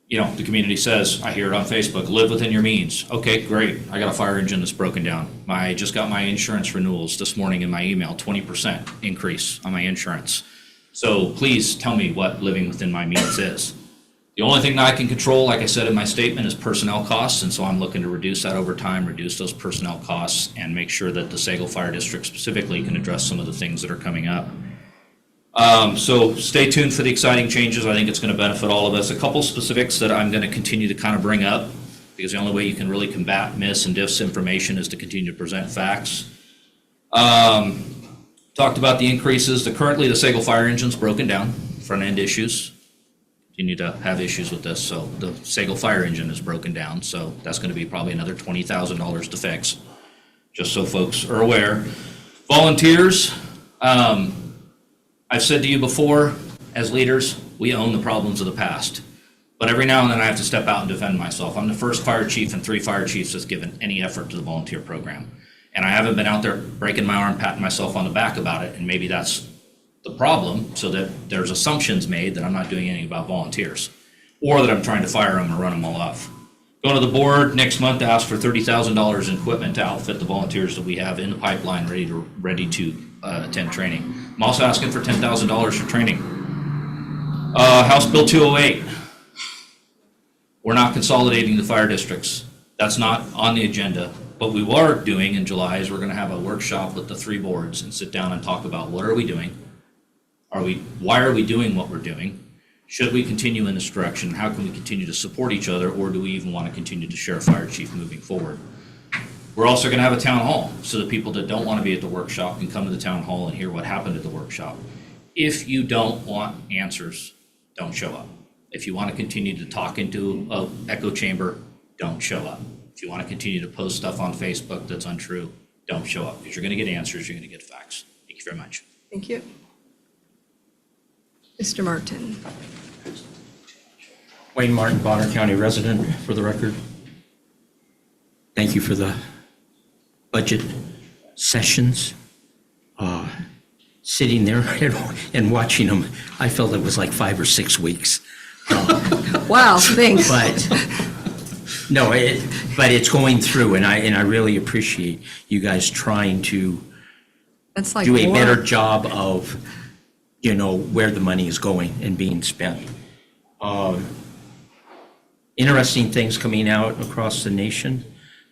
I: the community says, I hear it on Facebook, live within your means. Okay, great. I got a fire engine that's broken down. I just got my insurance renewals this morning in my email, 20% increase on my insurance. So please tell me what living within my means is. The only thing that I can control, like I said in my statement, is personnel costs, and so I'm looking to reduce that over time, reduce those personnel costs, and make sure that the Sagal Fire District specifically can address some of the things that are coming up. So stay tuned for the exciting changes. I think it's going to benefit all of us. A couple specifics that I'm going to continue to kind of bring up, because the only way you can really combat mis and disinformation is to continue to present facts. Talked about the increases. Currently the Sagal Fire engine's broken down, front end issues. Continue to have issues with this. So the Sagal Fire engine is broken down. So that's going to be probably another $20,000 to fix, just so folks are aware. Volunteers. I've said to you before, as leaders, we own the problems of the past. But every now and then I have to step out and defend myself. I'm the first fire chief and 3 fire chiefs that's given any effort to the volunteer program. And I haven't been out there breaking my arm, patting myself on the back about it. And maybe that's the problem, so that there's assumptions made that I'm not doing anything about volunteers, or that I'm trying to fire them or run them all off. Going to the board next month to ask for $30,000 in equipment to outfit the volunteers that we have in the pipeline ready to attend training. I'm also asking for $10,000 for training. House Bill 208. We're not consolidating the fire districts. That's not on the agenda. What we are doing in July is we're going to have a workshop with the 3 boards and sit down and talk about what are we doing? Why are we doing what we're doing? Should we continue in this direction? How can we continue to support each other, or do we even want to continue to share a fire chief moving forward? We're also going to have a town hall, so the people that don't want to be at the workshop can come to the town hall and hear what happened at the workshop. If you don't want answers, don't show up. If you want to continue to talk into an echo chamber, don't show up. If you want to continue to post stuff on Facebook that's untrue, don't show up, because you're going to get answers, you're going to get facts. Thank you very much.
A: Thank you. Mr. Martin.
L: Wayne Martin, Bonner County resident, for the record. Thank you for the budget sessions. Sitting there and watching them, I felt it was like 5 or 6 weeks.
A: Wow, thanks.
L: But it's going through, and I really appreciate you guys trying to
A: That's like
L: do a
A: war.
L: better job of, where the money is going and being spent. Interesting things coming out across the nation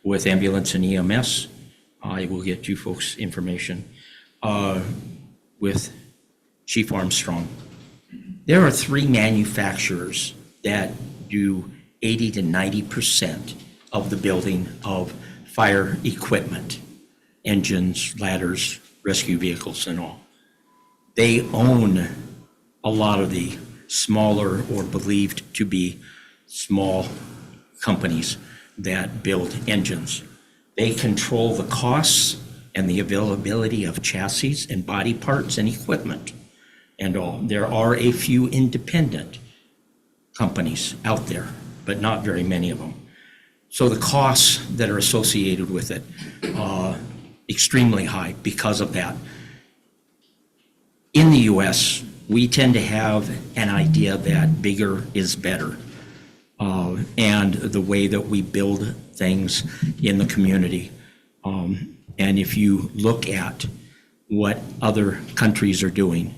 L: with ambulance and EMS. I will get you folks information with Chief Armstrong. There are 3 manufacturers that do 80 to 90% of the building of fire equipment, engines, ladders, rescue vehicles, and all. They own a lot of the smaller or believed to be small companies that build engines. They control the costs and the availability of chassis and body parts and equipment and all. There are a few independent companies out there, but not very many of them. So the costs that are associated with it are extremely high because of that. In the US, we tend to have an idea that bigger is better. And the way that we build things in the community. And if you look at what other countries are doing,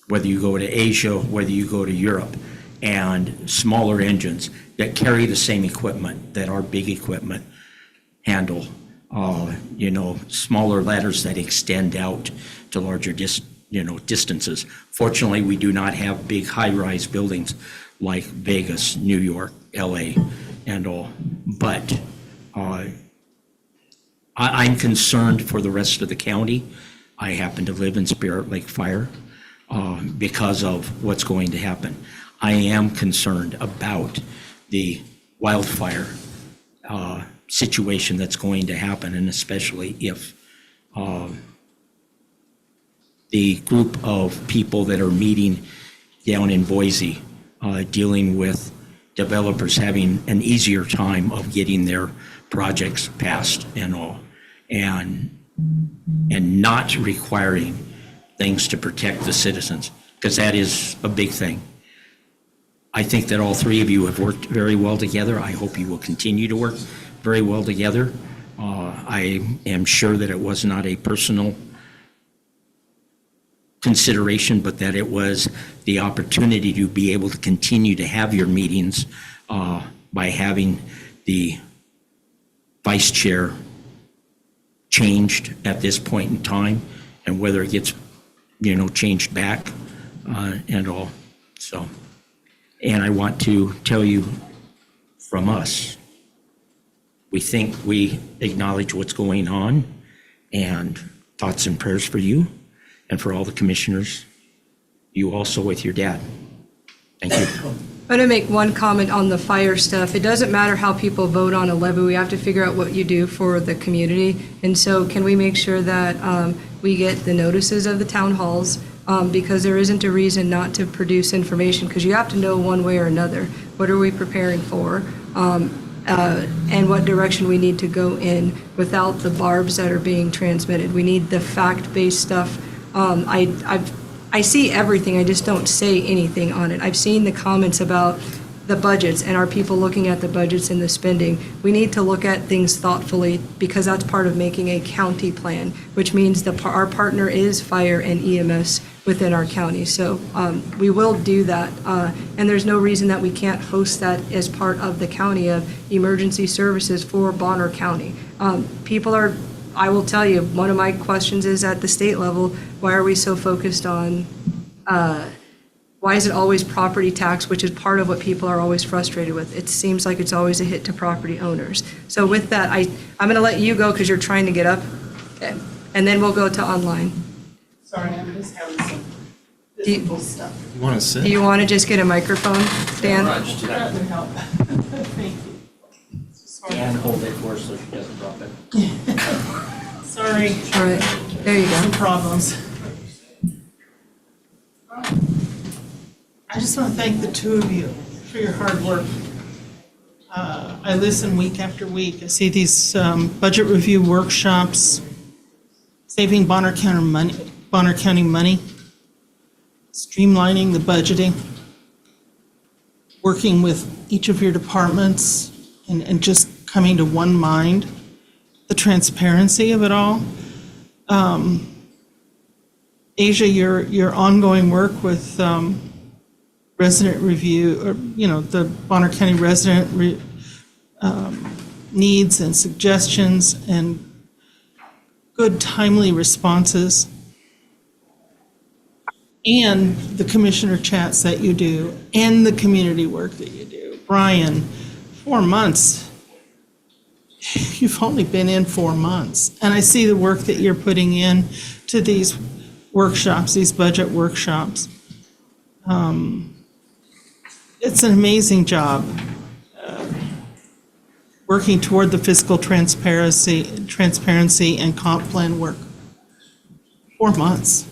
L: whether you go to Asia, whether you go to Europe, and smaller engines that carry the same equipment that our big equipment handle, smaller ladders that extend out to larger distances. Fortunately, we do not have big high-rise buildings like Vegas, New York, LA, and all. But I'm concerned for the rest of the county. I happen to live in Spirit Lake Fire because of what's going to happen. I am concerned about the wildfire situation that's going to happen, and especially if the group of people that are meeting down in Boise dealing with developers having an easier time of getting their projects passed and all, and not requiring things to protect the citizens, because that is a big thing. I think that all three of you have worked very well together. I hope you will continue to work very well together. I am sure that it was not a personal consideration, but that it was the opportunity to be able to continue to have your meetings by having the vice chair changed at this point in time, and whether it gets, changed back and all. So, and I want to tell you from us, we think we acknowledge what's going on, and thoughts and prayers for you and for all the commissioners, you also with your dad. Thank you.
A: I'm going to make one comment on the fire stuff. It doesn't matter how people vote on a levy. We have to figure out what you do for the community. And so can we make sure that we get the notices of the town halls? Because there isn't a reason not to produce information, because you have to know one way or another. What are we preparing for? And what direction we need to go in without the barbs that are being transmitted. We need the fact-based stuff. I see everything, I just don't say anything on it. I've seen the comments about the budgets and are people looking at the budgets and the spending. We need to look at things thoughtfully, because that's part of making a county plan, which means our partner is fire and EMS within our county. So we will do that. And there's no reason that we can't host that as part of the county of emergency services for Bonner County. I will tell you, one of my questions is at the state level, why are we so focused on, why is it always property tax, which is part of what people are always frustrated with? It seems like it's always a hit to property owners. So with that, I'm going to let you go because you're trying to get up, and then we'll go to online.
E: Sorry, I'm just having some physical stuff.
D: You want to sit?
A: Do you want to just get a microphone, Dan?
E: That would help. Thank you. Sorry.
L: And hold it for her so she doesn't drop it.
E: Sorry.
A: All right, there you
E: Some
A: go.
E: problems. I just want to thank the two of you for your hard work. I listen week after week. I see these budget review workshops, saving Bonner County money, streamlining the budgeting, working with each of your departments, and just coming to one mind, the transparency of it all. Asia, your ongoing work with resident review, or, the Bonner County resident needs and suggestions and good timely responses, and the commissioner chats that you do, and the community work that you do. Brian, 4 months. You've only been in 4 months. And I see the work that you're putting in to these workshops, these budget workshops. It's an amazing job working toward the fiscal transparency and comp plan work. 4 months.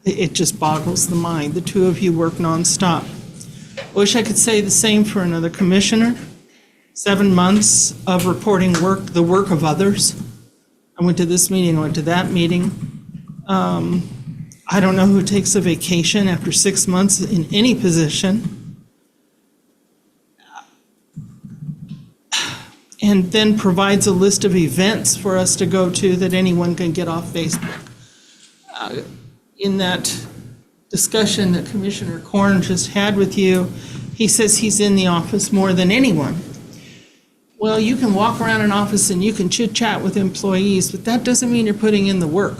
E: It just boggles the mind. The two of you work nonstop. I wish I could say the same for another commissioner. 7 months of reporting the work of others. I went to this meeting, I went to that meeting. I don't know who takes a vacation after 6 months in any position. And then provides a list of events for us to go to that anyone can get off Facebook. In that discussion that Commissioner Korn just had with you, he says he's in the office more than anyone. Well, you can walk around an office and you can chit-chat with employees, but that doesn't mean you're putting in the work.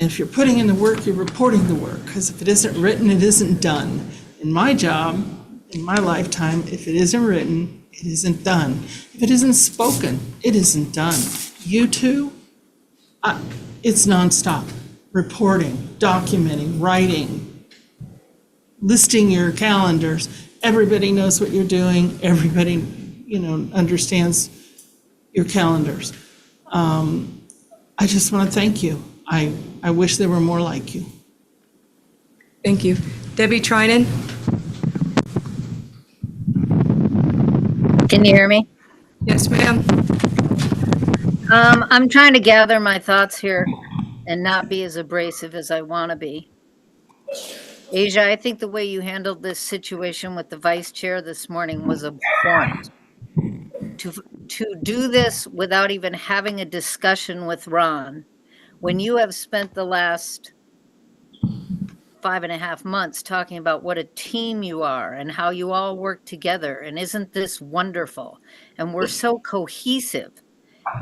E: And if you're putting in the work, you're reporting the work, because if it isn't written, it isn't done. In my job, in my lifetime, if it isn't written, it isn't done. If it isn't spoken, it isn't done. You two, it's nonstop. Reporting, documenting, writing, listing your calendars. Everybody knows what you're doing. Everybody, understands your calendars. I just want to thank you. I wish there were more like you.
A: Thank you. Debbie Trinan?
Q: Can you hear me?
A: Yes, ma'am.
Q: I'm trying to gather my thoughts here and not be as abrasive as I want to be. Asia, I think the way you handled this situation with the vice chair this morning was abhorrent. To do this without even having a discussion with Ron, when you have spent the last 5.5 months talking about what a team you are and how you all work together, and isn't this wonderful? And we're so cohesive,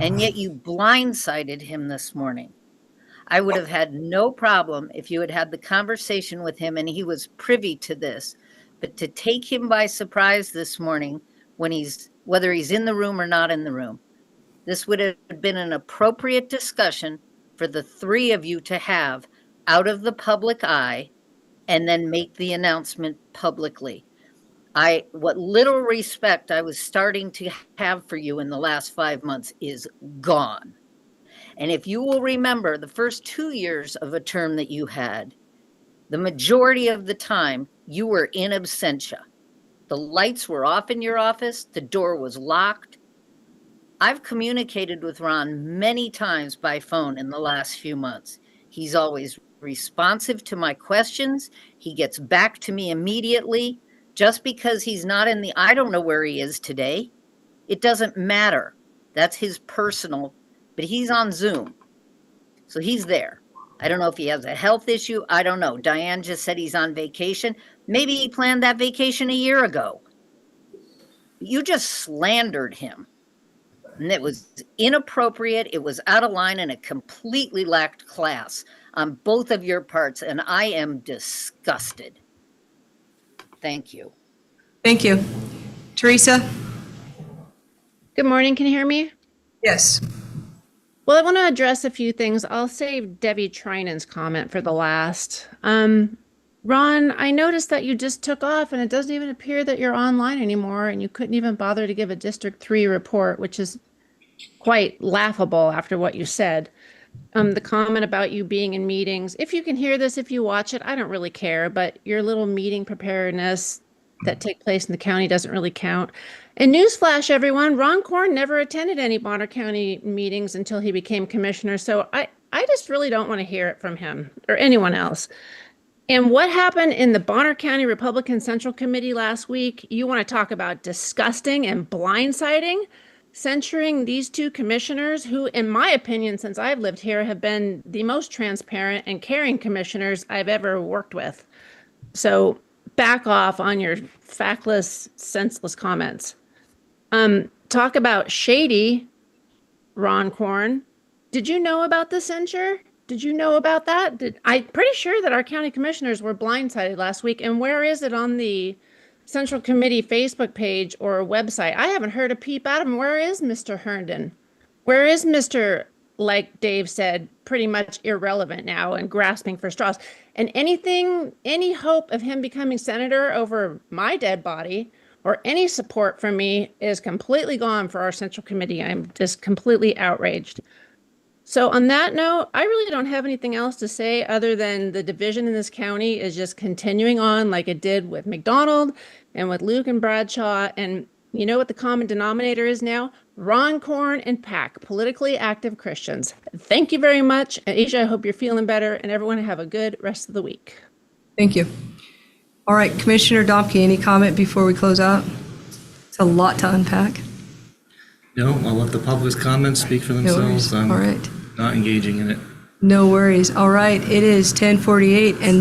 Q: and yet you blindsided him this morning. I would have had no problem if you had had the conversation with him and he was privy to this, but to take him by surprise this morning when whether he's in the room or not in the room, this would have been an appropriate discussion for the three of you to have out of the public eye and then make the announcement publicly. What little respect I was starting to have for you in the last 5 months is gone. And if you will remember the first 2 years of a term that you had, the majority of the time you were in absentia. The lights were off in your office, the door was locked. I've communicated with Ron many times by phone in the last few months. He's always responsive to my questions. He gets back to me immediately. Just because he's not I don't know where he is today. It doesn't matter. That's his personal, but he's on Zoom. So he's there. I don't know if he has a health issue. I don't know. Diane just said he's on vacation. Maybe he planned that vacation a year ago. You just slandered him. And it was inappropriate. It was out of line and it completely lacked class on both of your parts. And I am disgusted. Thank you.
A: Thank you. Teresa?
R: Good morning. Can you hear me?
A: Yes.
R: Well, I want to address a few things. I'll save Debbie Trinan's comment for the last. Ron, I noticed that you just took off and it doesn't even appear that you're online anymore and you couldn't even bother to give a District 3 report, which is quite laughable after what you said. The comment about you being in meetings, if you can hear this, if you watch it, I don't really care, but your little meeting preparedness that take place in the county doesn't really count. And newsflash, everyone, Ron Korn never attended any Bonner County meetings until he became commissioner. So I just really don't want to hear it from him or anyone else. And what happened in the Bonner County Republican Central Committee last week, you want to talk about disgusting and blindsiding? Censuring these two commissioners who, in my opinion, since I've lived here, have been the most transparent and caring commissioners I've ever worked with. So back off on your factless, senseless comments. Talk about shady, Ron Korn. Did you know about the censure? Did you know about that? I'm pretty sure that our county commissioners were blindsided last week. And where is it on the Central Committee Facebook page or website? I haven't heard a peep out of him. Where is Mr. Herndon? Where is Mr., like Dave said, pretty much irrelevant now and grasping for straws? And any hope of him becoming senator over my dead body or any support from me is completely gone for our Central Committee. I'm just completely outraged. So on that note, I really don't have anything else to say other than the division in this county is just continuing on like it did with McDonald and with Luke and Bradshaw. And you know what the common denominator is now? Ron Korn and PAC, politically active Christians. Thank you very much. Asia, I hope you're feeling better and everyone have a good rest of the week.
A: Thank you. All right, Commissioner Domke, any comment before we close out? It's a lot to unpack.
D: No, I'll let the public's comments speak for
A: No
D: themselves.
A: worries. All right.
D: Not engaging in it.
A: No worries. All right, it is 10:48 and this